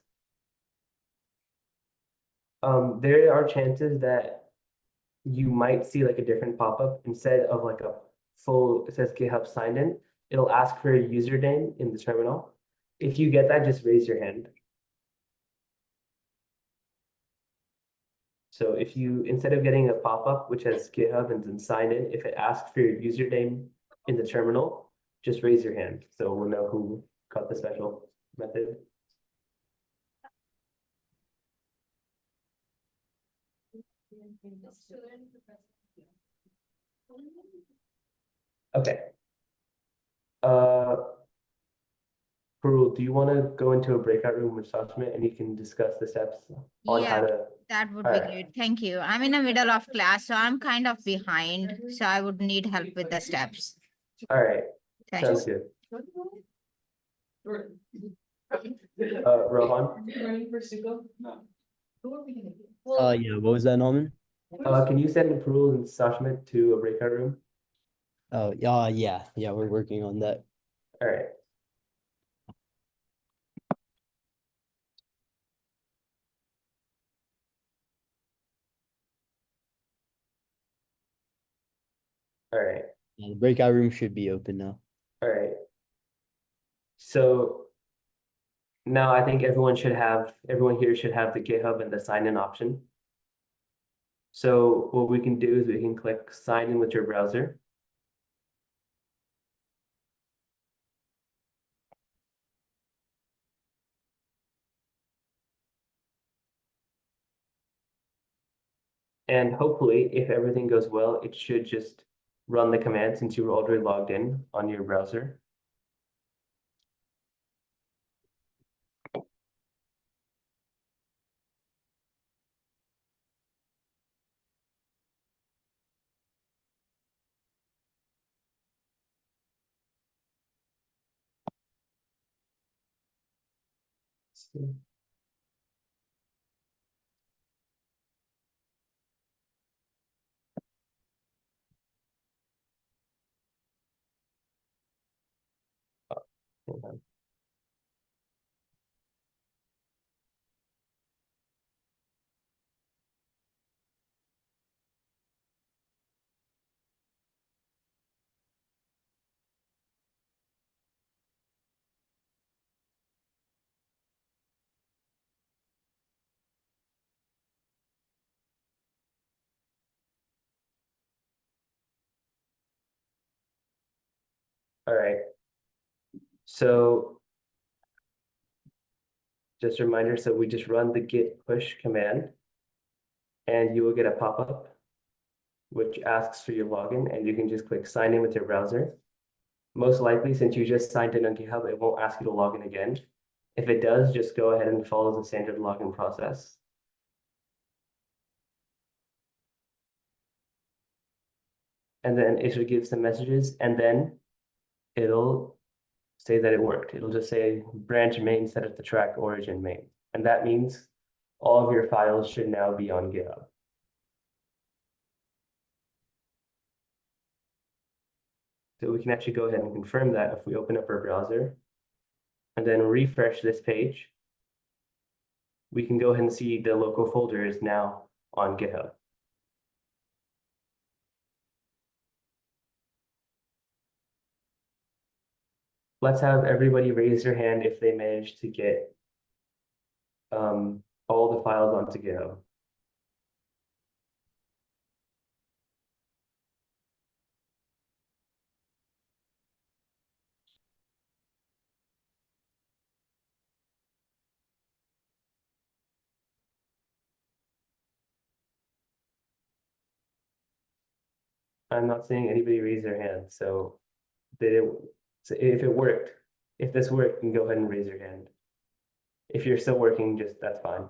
There are chances that you might see like a different pop-up instead of like a full, it says GitHub signed in. It'll ask for a username in the terminal. If you get that, just raise your hand. So if you, instead of getting a pop-up which has GitHub and then sign in, if it asks for your username in the terminal, just raise your hand so we'll know who got the special method. Okay. Parul, do you want to go into a breakout room with Sashmit and you can discuss the steps on how Yeah, to? that would All be right. great. Thank you. I'm in the middle of class, so I'm kind of behind. So I would need help with the steps. All right. Sounds Thanks. good. Rohan, Yeah, what was that, Norman? can you send Parul and Sashmit to a breakout room? Oh, yeah, we're working on that. All right. All right. Yeah, the breakout room should be open now. All right. So now I think everyone here should have the GitHub and the sign in option. So what we can do is we can click sign in with your browser. And hopefully, if everything goes well, it should just run the command since you were already logged in on your browser. Let's see. Hang on. All right. So just a reminder, so we just run the git push command and you will get a pop-up which asks for your login and you can just click sign in with your browser. Most likely, since you just signed in on GitHub, it won't ask you to log in again. If it does, just go ahead and follow the standard login process. And then it should give some messages and then it'll say that it worked. It'll just say branch main set up the track origin main. And that means all of your files should now be on GitHub. So we can actually go ahead and confirm that if we open up our browser and then refresh this page, we can go ahead and see the local folder is now on GitHub. Let's have everybody raise their hand if they managed to get all the files onto GitHub. I'm not seeing anybody raise their hand, so so if it worked, if this worked, you can go ahead and raise your hand. If you're still working, that's fine.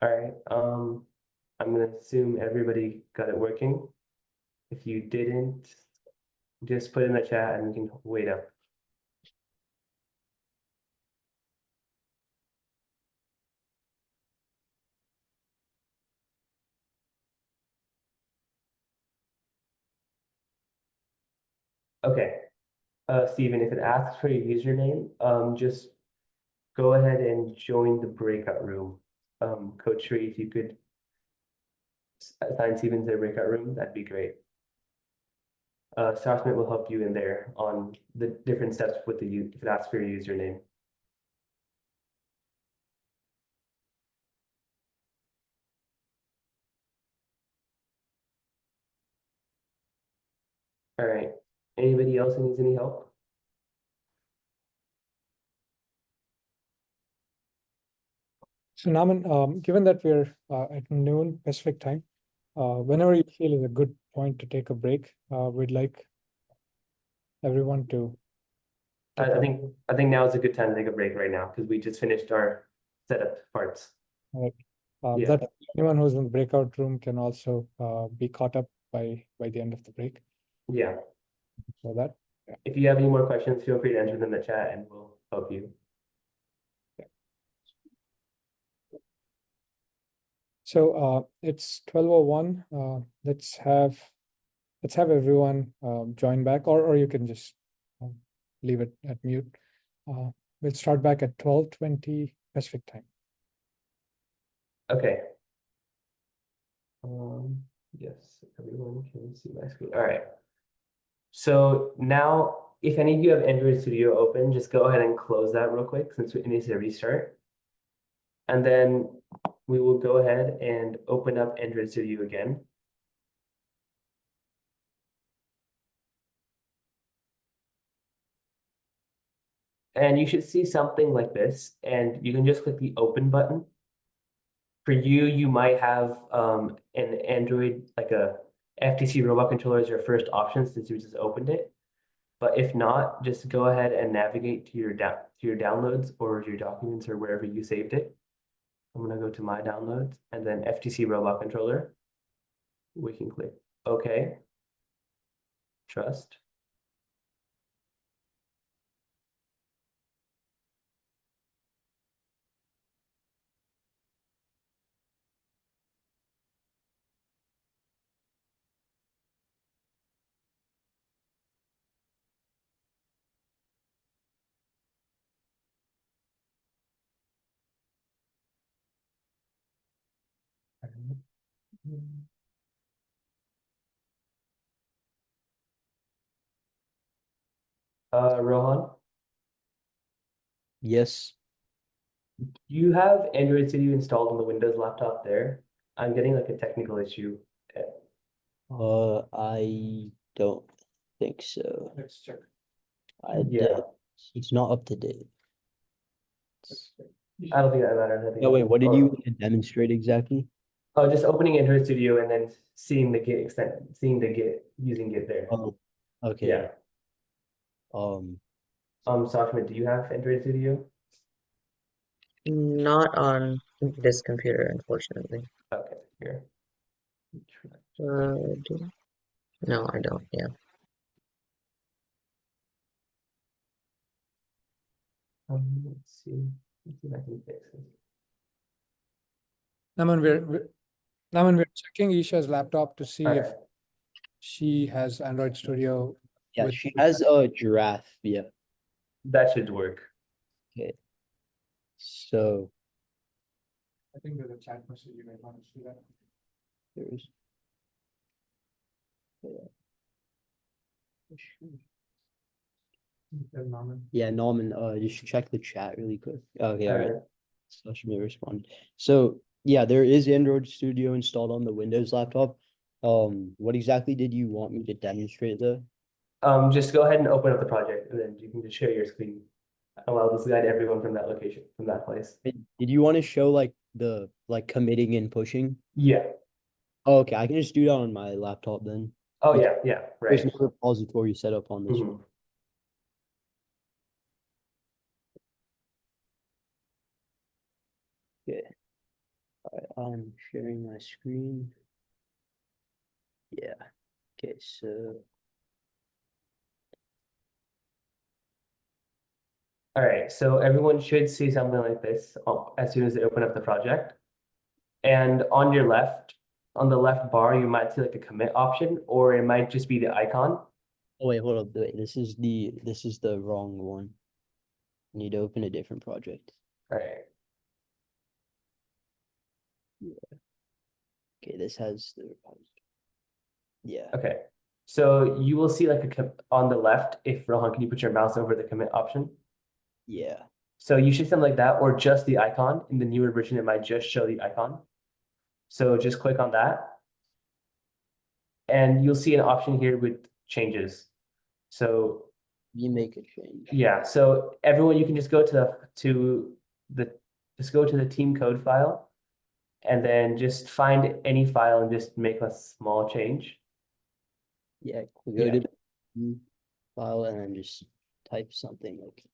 All right, I'm gonna assume everybody got it working. If you didn't, just put in the chat and we can wait up. Okay, Steven, if it asks for your username, just go ahead and join the breakout room. Coach Sri, if you could assign Steven to the breakout room, that'd be great. Sarasmit will help you in there on the different steps with if it asks for your username. All right, anybody else who needs any help? So Naman, given that we're at noon Pacific time, whenever you feel is a good point to take a break, we'd like everyone to. I think now is a good time to take a break right now because we just finished our setup parts. Right. Yeah. That anyone who's in the breakout room can also be caught up by the end of the break. Yeah. So that. If you have any more questions, feel free to enter them in the chat and we'll help you. So it's 12:01. Let's have everyone join back, or you can just leave it at mute. We'll start back at 12:20 Pacific time. Okay. Yes, everyone can see my screen. All right. So now, if any of you have Android Studio open, just go ahead and close that real quick since it needs to restart. And then we will go ahead and open up Android Studio again. And you should see something like this, and you can just click the open button. For you, you might have an Android, like a FTC robot controller as your first option since you just opened it. But if not, just go ahead and navigate to your downloads or your documents or wherever you saved it. I'm gonna go to my downloads and then FTC robot controller. We can click OK. Trust. Rohan, Yes. you have Android Studio installed on the Windows laptop there. I'm getting like a technical issue. I don't think so. Let's check. Yeah. It's not up to date. I don't think that matters. I think No, wait, what did you oh, want to demonstrate exactly? Oh, just opening Android Studio and then seeing the Git using Git there. Oh, okay. Yeah. Sachmat, do you have Android Studio? Not on this computer, unfortunately. Okay, here. No, I don't. Yeah. Let's see. Let's see if I can fix this. Naman, we're checking Isha's laptop to see if Alright, she has Android Studio. Yeah, with- she has a giraffe. Yeah. that should work. Okay. So I think there's a chat message you might want to see that. there's. Naman. Yeah, Norman, just check the chat really quick. Okay, all right. Alright. So she may respond. So yeah, there is Android Studio installed on the Windows laptop. What exactly did you want me to demonstrate though? Just go ahead and open up the project and then you can just share your screen. Allow this guide everyone from that location, from that place. Did you want to show like the committing and pushing? Yeah. Oh, okay, I can just do that on my laptop then. Oh, Like, yeah, There's right. no repository set up on this one. Mhm. Okay. All right, I'm sharing my screen. Yeah. Okay, so All right, so everyone should see something like this as soon as they open up the project. And on your left, on the left bar, you might see like a commit option, or it might just be the icon. oh wait, hold up. Wait, this is the wrong one. I need to open a different project. All right. Okay, this has the repository. Yeah. Okay. So you will see like on the left, if Rohan, can you put your mouse over the commit option? Yeah. So you should something like that, or just the icon. In the newer version, it might just show the icon. So just click on that. And you'll see an option here with changes. So You make a change. yeah, so everyone, you can just go to the team code file and then just find any file and just make a small change. Yeah, go Yeah. to the file and then just type something like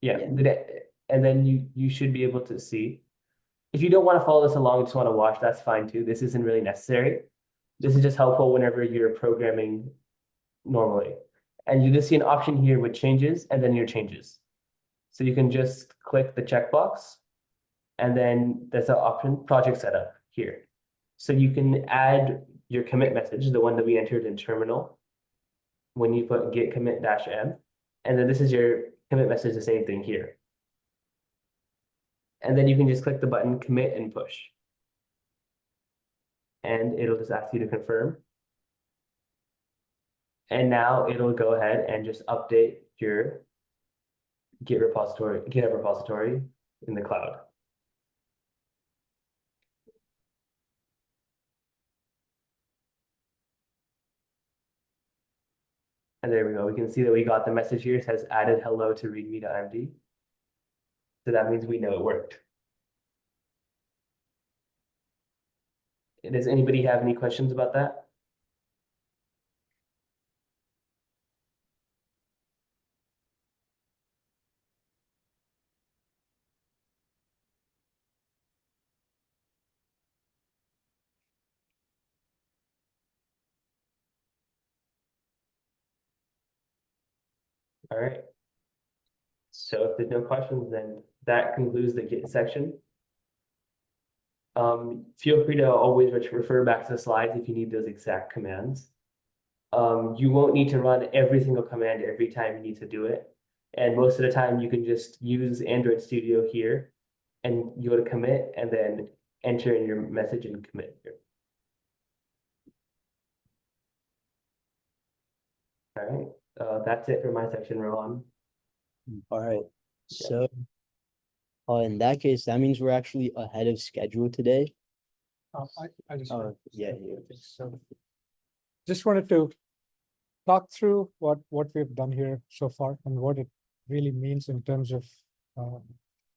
Yeah, Yeah. and then you should be able to see. If you don't want to follow this along, just want to watch, that's fine too. This isn't really necessary. This is just helpful whenever you're programming normally. And you just see an option here with changes and then your changes. So you can just click the checkbox and then there's an option project setup here. So you can add your commit message, the one that we entered in terminal, when you put git commit -m, and then this is your commit message, the same thing here. And then you can just click the button commit and push. And it'll just ask you to confirm. And now it'll go ahead and just update your GitHub repository in the cloud. And there we go. We can see that we got the message here. It says added hello to readme.md. So that means we know it worked. Does anybody have any questions about that? All right. So if there's no questions, then that concludes the Git section. Feel free to always refer back to the slides if you need those exact commands. You won't need to run every single command every time you need to do it. And most of the time you can just use Android Studio here and you go to commit and then enter in your message and commit here. All right, that's it for my section, Rohan. All right. So in that case, that means we're actually ahead of schedule today. I just. Yeah. So just wanted to talk through what we've done here so far and what it really means in terms of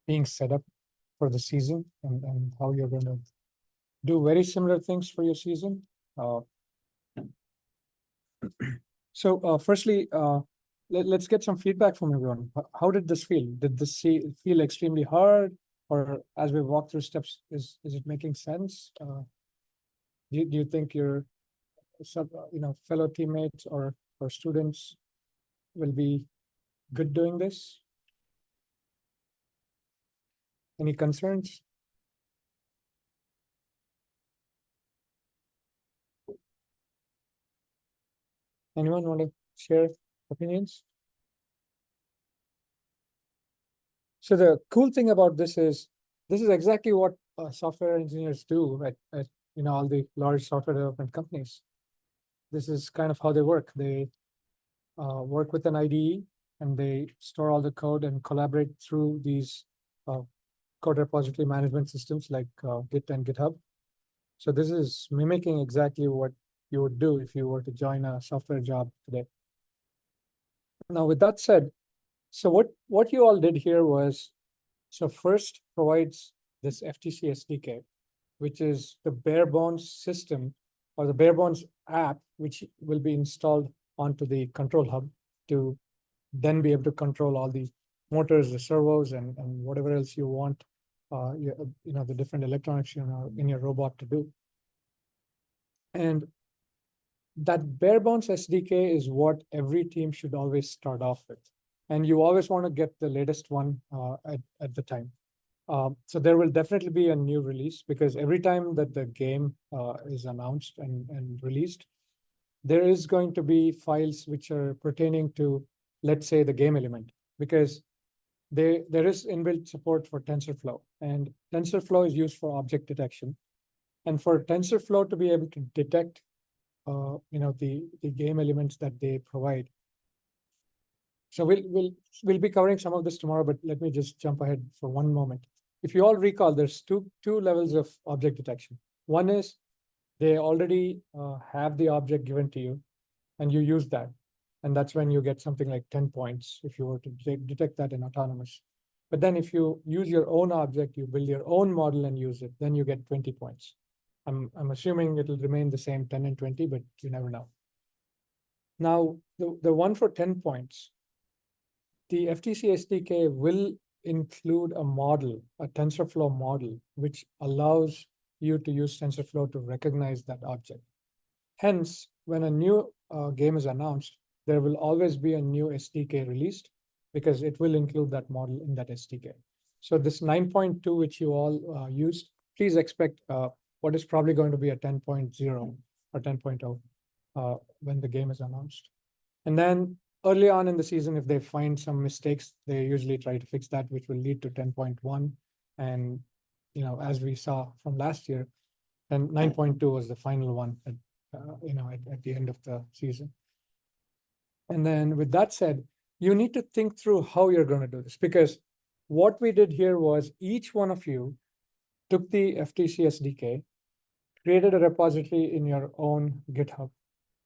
being set up for the season and how you're going to do very similar things for your season. So firstly, let's get some feedback from everyone. How did this feel? Did this feel extremely hard? or as we walk through steps, is it making sense? Do you think your fellow teammates or students will be good doing this? Any concerns? Anyone want to share opinions? So the cool thing about this is exactly what software engineers do at all the large software development companies. This is kind of how they work. They work with an IDE and they store all the code and collaborate through these code repository management systems like Git and GitHub. So this is mimicking exactly what you would do if you were to join a software job today. Now, with that said, so what you all did here was, so first provides this FTC SDK, which is the bare bones system or the bare bones app, which will be installed onto the control hub to then be able to control all the motors, the servos, and whatever else you want, the different electronics in your robot to do. And that bare bones SDK is what every team should always start off with. And you always want to get the latest one at the time. So there will definitely be a new release, because every time that the game is announced and released, there is going to be files which are pertaining to, let's say, the game element, because there is inbuilt support for TensorFlow, and TensorFlow is used for object detection. And for TensorFlow to be able to detect the game elements that they provide. So we'll be covering some of this tomorrow, but let me just jump ahead for one moment. If you all recall, there's two levels of object detection. One is they already have the object given to you, and you use that. And that's when you get something like 10 points if you were to detect that in autonomous. But then if you use your own object, you build your own model and use it, then you get 20 points. I'm assuming it'll remain the same 10 and 20, but you never know. Now, the one for 10 points, the FTC SDK will include a model, a TensorFlow model, which allows you to use TensorFlow to recognize that object. Hence, when a new game is announced, there will always be a new SDK released, because it will include that model in that SDK. So this 9.2, which you all used, please expect what is probably going to be a 10.0 or 10.0 when the game is announced. And then early on in the season, if they find some mistakes, they usually try to fix that, which will lead to 10.1. And as we saw from last year, then 9.2 was the final one at the end of the season. And then with that said, you need to think through how you're going to do this, because what we did here was each one of you took the FTC SDK, created a repository in your own GitHub,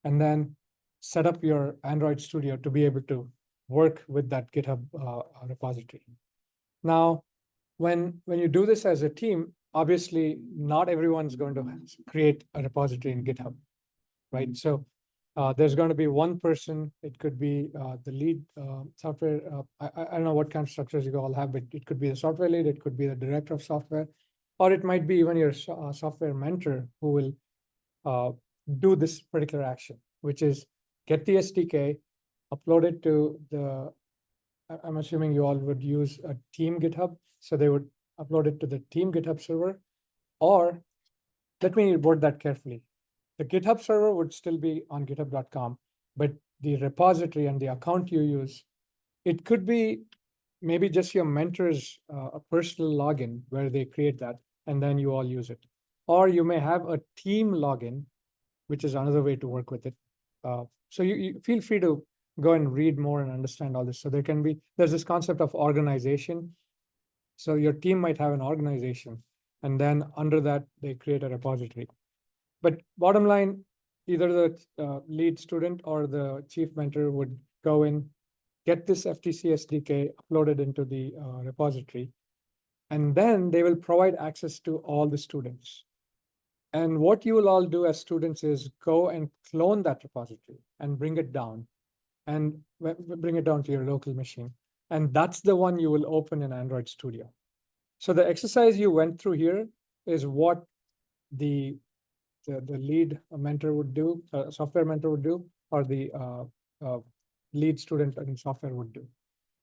and then set up your Android Studio to be able to work with that GitHub repository. Now, when you do this as a team, obviously not everyone's going to create a repository in GitHub, right? So there's going to be one person. It could be the lead software. I don't know what kind of structures you all have, but it could be the software lead, it could be the director of software, or it might be even your software mentor who will do this particular action, which is get the SDK, upload it to the, I'm assuming you all would use a team GitHub. So they would upload it to the team GitHub server, or let me word that carefully. The GitHub server would still be on github.com, but the repository and the account you use, it could be maybe just your mentor's a personal login where they create that, and then you all use it. Or you may have a team login, which is another way to work with it. So you feel free to go and read more and understand all this. So there's this concept of organization. So your team might have an organization, and then under that, they create a repository. But bottom line, either the lead student or the chief mentor would go in, get this FTC SDK uploaded into the repository, and then they will provide access to all the students. And what you will all do as students is go and clone that repository and bring it down, and bring it down to your local machine. And that's the one you will open in Android Studio. So the exercise you went through here is what the lead mentor would do, software mentor would do, or the lead student in software would do.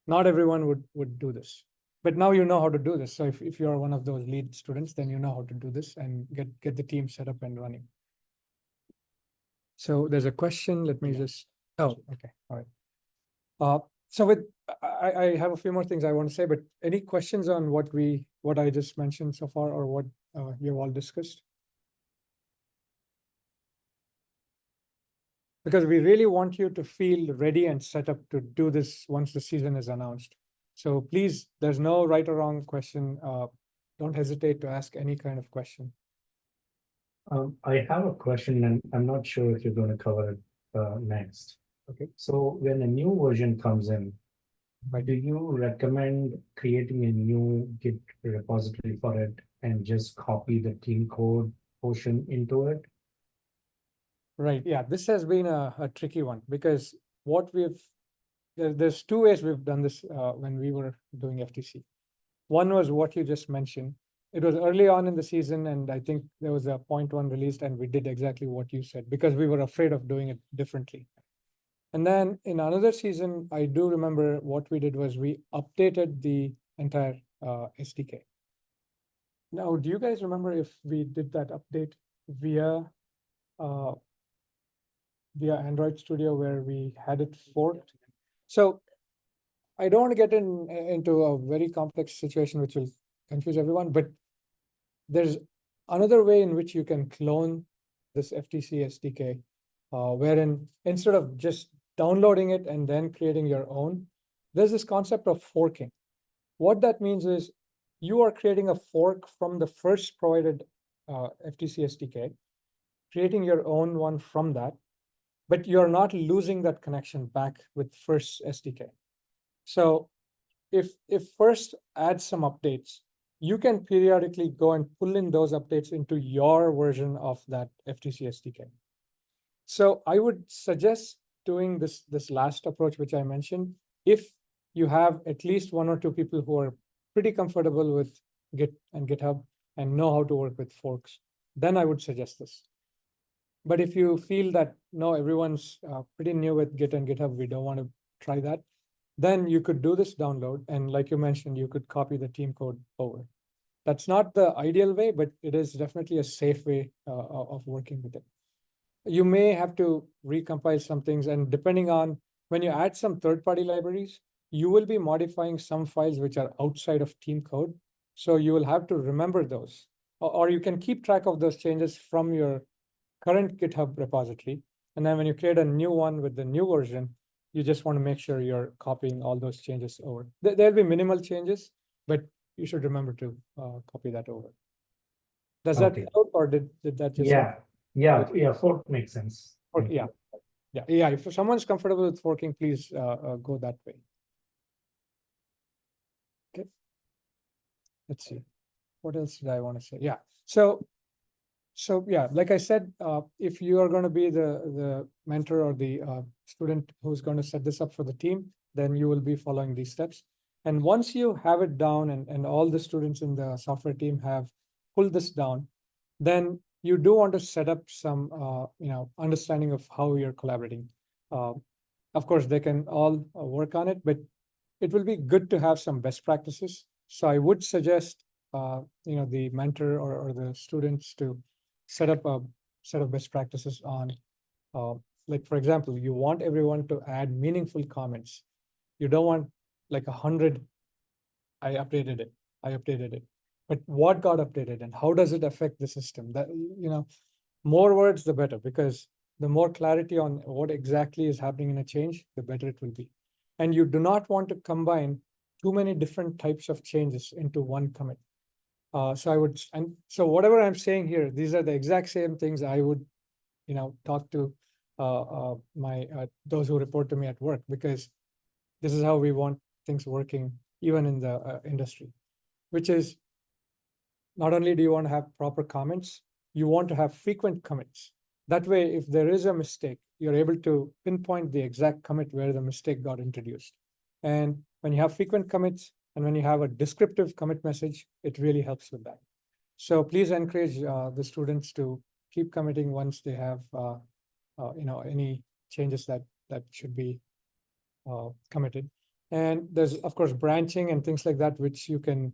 Not everyone would do this, but now you know how to do this. So if you are one of those lead students, then you know how to do this and get the team set up and running. So there's a question. Let me just. Oh, okay, all right. So with I have a few more things I want to say, but any questions on what I just mentioned so far, or what you've all discussed? Because we really want you to feel ready and set up to do this once the season is announced. So please, there's no right or wrong question. Don't hesitate to ask any kind of question. I have a question, and I'm not sure if you're going to cover it next. Okay. So when a new version comes in, do you recommend creating a new Git repository for it and just copy the team code portion into it? Right, yeah, this has been a tricky one, because what there's two ways we've done this when we were doing FTC. One was what you just mentioned. It was early on in the season, and I think there was a 0.1 released, and we did exactly what you said, because we were afraid of doing it differently. And then in another season, I do remember what we did was we updated the entire SDK. Now, do you guys remember if we did that update via Android Studio, where we had it forked? So I don't want to get into a very complex situation which will confuse everyone, but there's another way in which you can clone this FTC SDK, wherein instead of just downloading it and then creating your own, there's this concept of forking. What that means is you are creating a fork from the first provided FTC SDK, creating your own one from that, but you're not losing that connection back with first SDK. So if first adds some updates, you can periodically go and pull in those updates into your version of that FTC SDK. So I would suggest doing this last approach, which I mentioned, if you have at least one or two people who are pretty comfortable with Git and GitHub and know how to work with forks, then I would suggest this. But if you feel that, no, everyone's pretty new with Git and GitHub, we don't want to try that, then you could do this download. And like you mentioned, you could copy the team code over. That's not the ideal way, but it is definitely a safe way of working with it. You may have to recompile some things, and depending on when you add some third-party libraries, you will be modifying some files which are outside of team code. So you will have to remember those, or you can keep track of those changes from your current GitHub repository. And then when you create a new one with the new version, you just want to make sure you're copying all those changes over. There'll be minimal changes, but you should remember to copy that over. Does that help, or did that just? Yeah, fork makes sense. Yeah. If someone's comfortable with forking, please go that way. Okay. Let's see. What else did I want to say? Yeah. So yeah, like I said, if you are going to be the mentor or the student who's going to set this up for the team, then you will be following these steps. And once you have it down, and all the students in the software team have pulled this down, then you do want to set up some understanding of how you're collaborating. Of course, they can all work on it, but it will be good to have some best practices. So I would suggest the mentor or the students to set up a set of best practices on, like, for example, you want everyone to add meaningful comments. You don't want like 100, I updated it. But what got updated and how does it affect the system? That, more words, the better, because the more clarity on what exactly is happening in a change, the better it will be. And you do not want to combine too many different types of changes into one commit. So whatever I'm saying here, these are the exact same things I would, talk to those who report to me at work, because this is how we want things working even in the industry, which is not only do you want to have proper comments, you want to have frequent commits. That way, if there is a mistake, you're able to pinpoint the exact commit where the mistake got introduced. And when you have frequent commits, And when you have a descriptive commit message, it really helps with that. So please encourage the students to keep committing once they have any changes that should be committed. And there's, of course, branching and things like that, which you can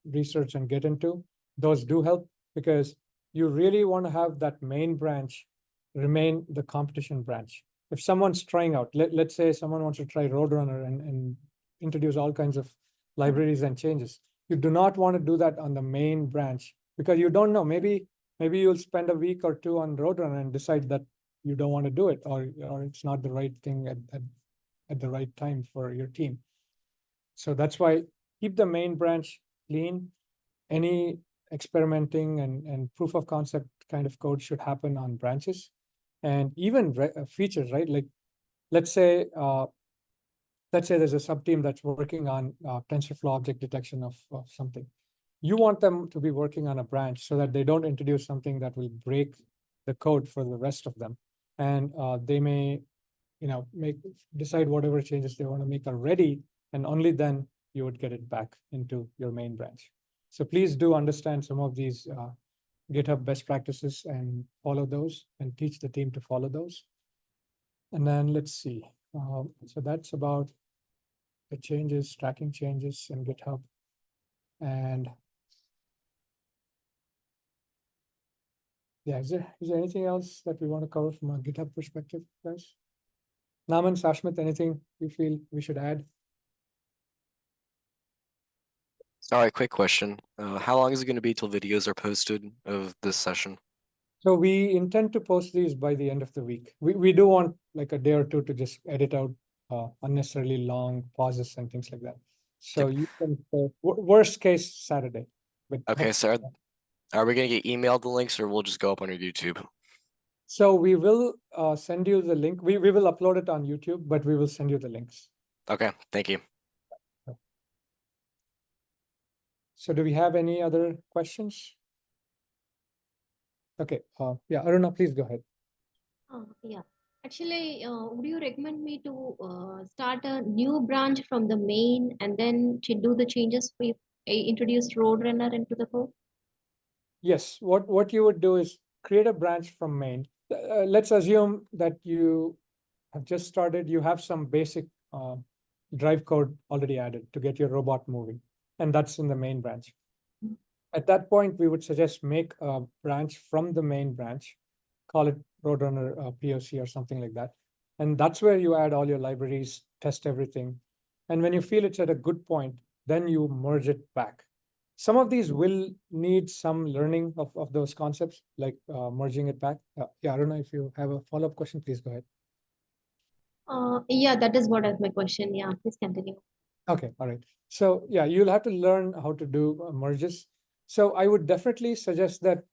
research and get into. Those do help because you really want to have that main branch remain the competition branch. If someone's trying out, let's say someone wants to try Roadrunner and introduce all kinds of libraries and changes. You do not want to do that on the main branch because you don't know. Maybe you'll spend a week or two on Roadrunner and decide that you don't want to do it, or it's not the right thing at the right time for your team. So that's why keep the main branch clean. Any experimenting and proof of concept kind of code should happen on branches, and even features, right? Like let's say there's a sub-team that's working on TensorFlow object detection of something. You want them to be working on a branch so that they don't introduce something that will break the code for the rest of them. And they may, decide whatever changes they want to make are ready, and only then you would get it back into your main branch. So please do understand some of these GitHub best practices and follow those and teach the team to follow those. And then let's see. So that's about the changes, tracking changes in GitHub. And yeah, is there anything else that we want to cover from a GitHub perspective, guys? Naman, Sashmit, anything you feel we should add? All right, quick question. How long is it going to be till videos are posted of this session? So we intend to post these by the end of the week. We do want like a day or two to just edit out unnecessarily long pauses and things like that. So you can, worst case, Saturday. But Okay, so are we going to get emailed the links, or we'll just go up on your YouTube? So we will send you the link. We will upload it on YouTube, but we will send you the links. Okay, thank you. So do we have any other questions? Okay, yeah, Aruna, please go ahead. Yeah, actually, would you recommend me to start a new branch from the main and then to do the changes we introduced Roadrunner into the code? Yes, what you would do is create a branch from main. Let's assume that you have just started, you have some basic drive code already added to get your robot moving, and that's in the main branch. At that point, we would suggest make a branch from the main branch, call it Roadrunner POC or something like that. And that's where you add all your libraries, test everything. And when you feel it's at a good point, then you merge it back. Some of these will need some learning of those concepts, like merging it back. Yeah, I don't know if you have a follow-up question, please go ahead. Yeah, that is what is my question. Yeah, please continue. Okay, all right. So yeah, you'll have to learn how to do merges. So I would definitely suggest that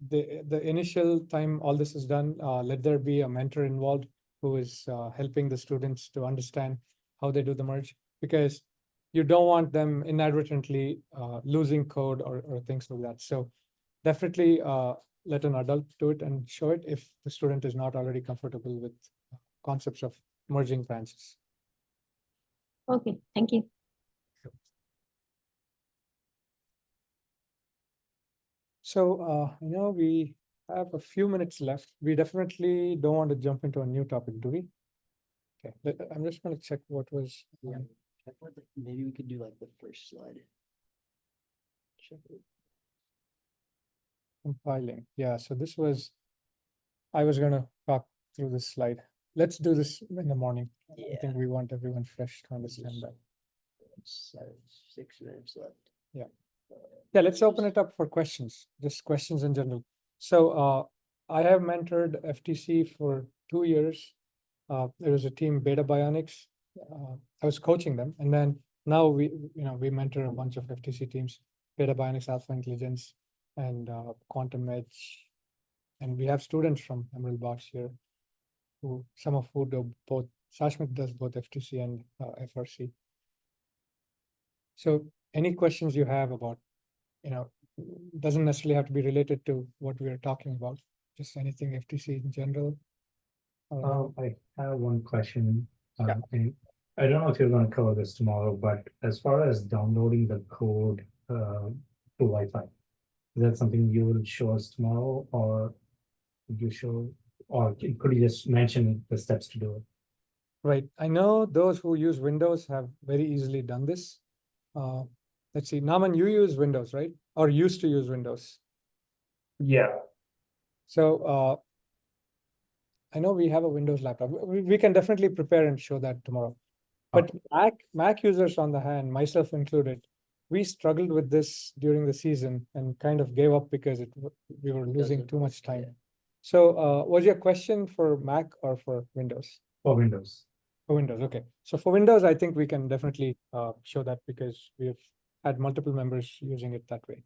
the initial time all this is done, let there be a mentor involved who is helping the students to understand how they do the merge, because you don't want them inadvertently losing code or things like that. So definitely let an adult do it and show it if the student is not already comfortable with concepts of merging branches. Okay, thank you. So I know we have a few minutes left. We definitely don't want to jump into a new topic, do we? Okay, I'm just going to check what was. Maybe we could do like the first slide. Check it. Compiling. Yeah, so this was, I was going to talk through this slide. Let's do this in the morning. I think we want everyone fresh to understand that. 6 minutes left. Yeah. Yeah, let's open it up for questions, just questions in general. So I have mentored FTC for 2 years. There was a team, Beta Bionics. I was coaching them, and then now we mentor a bunch of FTC teams, Beta Bionics, Alpha Intelligence, and Quantum Edge. And we have students from Emerald Box here, some of who do both. Sashmit does both FTC and FRC. So any questions you have about, doesn't necessarily have to be related to what we are talking about, just anything FTC in general. I have one question. Yeah. I don't know if you're going to cover this tomorrow, but as far as downloading the code to Wi-Fi, is that something you will show us tomorrow, or could you show, or could you just mention the steps to do it? Right. I know those who use Windows have very easily done this. Let's see, Naman, you use Windows, right? Or used to use Windows. Yeah. So I know we have a Windows laptop. We can definitely prepare and show that tomorrow. But Mac users on the hand, myself included, we struggled with this during the season and kind of gave up because we were losing too much time. yeah. So was your question for Mac or for Windows? For Windows. For Windows, okay. So for Windows, I think we can definitely show that because we've had multiple members using it that way.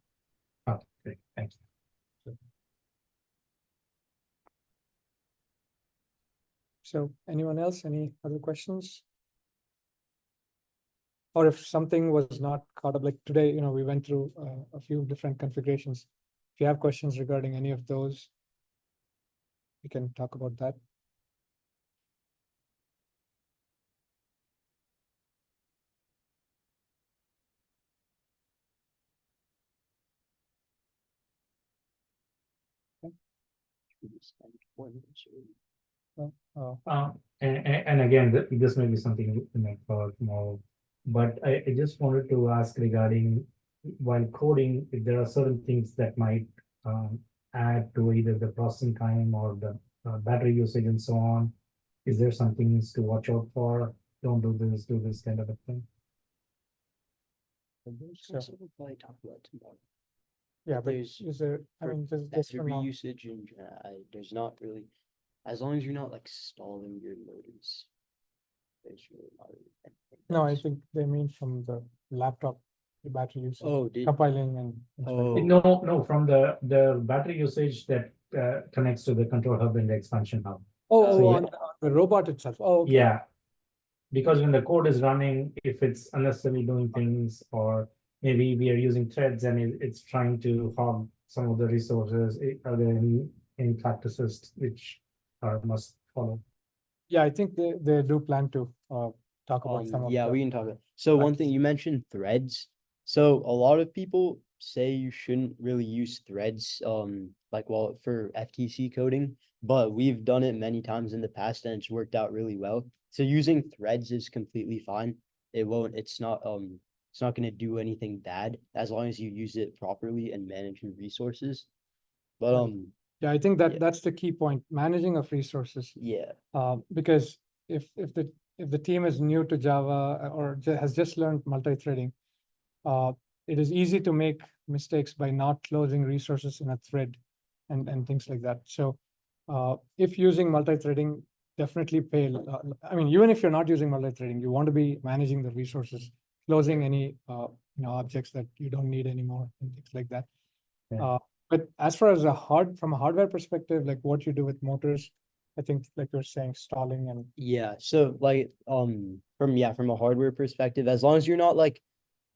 Oh, great. Thank you. So anyone else, any other questions? Or if something was not caught up, like today, we went through a few different configurations. If you have questions regarding any of those, we can talk about that. And again, this may be something we may cover tomorrow, but I just wanted to ask regarding while coding, if there are certain things that might add to either the processing time or the battery usage and so on. Is there some things to watch out for? Don't do this kind of a thing. Sure. We'll probably talk about tomorrow. Yeah, but There's is there, I for mean, just for battery now. usage and there's not really, as long as you're not like stalling your motors, there's really not really anything No, I that's- think they mean from the laptop, the battery usage, Oh, did, compiling and. Oh. No, from the battery usage that connects to the control hub and the expansion hub. Oh, So, on the robot itself. Oh, okay. Yeah, because when the code is running, if it's unnecessarily doing things, or maybe we are using threads and it's trying to hog some of the resources, are there any practices which are must follow? Yeah, I think they do plan to talk about some of yeah, the. we can talk about. So one thing you mentioned threads. So a lot of people say you shouldn't really use threads, like for FTC coding, but we've done it many times in the past and it's worked out really well. So using threads is completely fine. It's not going to do anything bad as long as you use it properly and manage your resources. But Yeah, I think that yeah. that's the key point, managing of resources. yeah. Because if the team is new to Java or has just learned multi-threading, it is easy to make mistakes by not closing resources in a thread and things like that. So if using multi-threading, definitely pay. I mean, even if you're not using multi-threading, you want to be managing the resources, closing any objects that you don't need anymore and things like that. Yeah. But as far as from a hardware perspective, like what you do with motors, I think like you're saying stalling and. Yeah, so like from a hardware perspective, as long as you're not like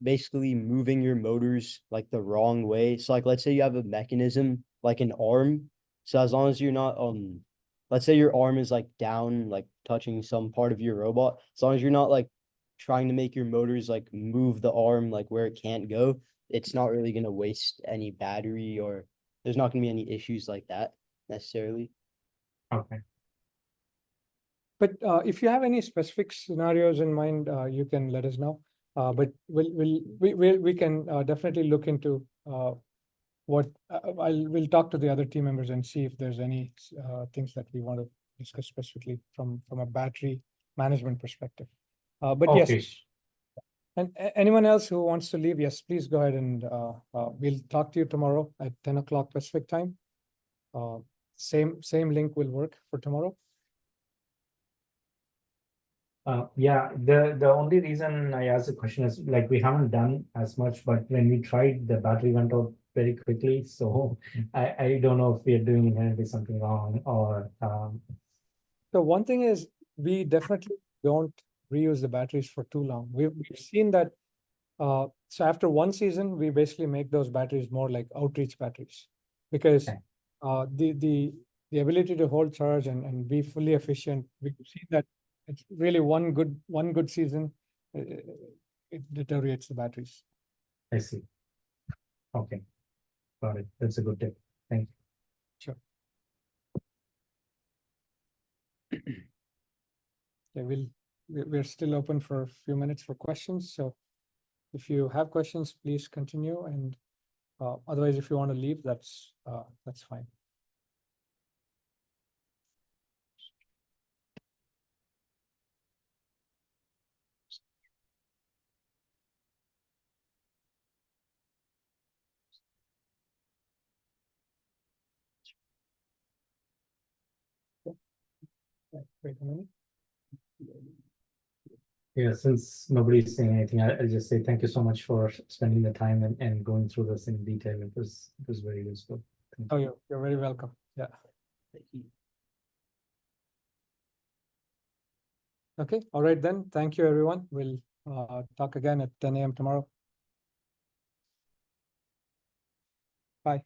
basically moving your motors like the wrong way. So like let's say you have a mechanism like an arm. So as long as you're not let's say your arm is like down, like touching some part of your robot, as long as you're not like trying to make your motors like move the arm like where it can't go, it's not really gonna waste any battery, or there's not gonna be any issues like that necessarily. Okay. But if you have any specific scenarios in mind, you can let us know. But we can definitely look into what we'll talk to the other team members and see if there's any things that we want to discuss specifically from a battery management perspective. But Okay. yes, and anyone else who wants to leave, yes, please go ahead and we'll talk to you tomorrow at 10 o'clock Pacific time. Same link will work for tomorrow. Yeah, the only reason I asked the question is like we haven't done as much, but when we tried, the battery went out very quickly. So I don't know if we are doing inherently something wrong or. So one thing is we definitely don't reuse the batteries for too long. We've seen that. So after one season, we basically make those batteries more like outreach batteries, because Okay. the ability to hold charge and be fully efficient, we've seen that it's really one good season. It deteriorates the batteries. I see. Okay. Got it. That's a good tip. Thank you. Sure. Okay, we're still open for a few minutes for questions. So if you have questions, please continue. And otherwise, if you want to leave, that's fine. Wait a minute. Yeah, since nobody's saying anything, I'll just say thank you so much for spending the time and going through this in detail. It was very useful. Thank Oh, you. you're very welcome. Yeah. Okay. All right then. Thank you, everyone. We'll talk again at 10 a.m. tomorrow. Bye.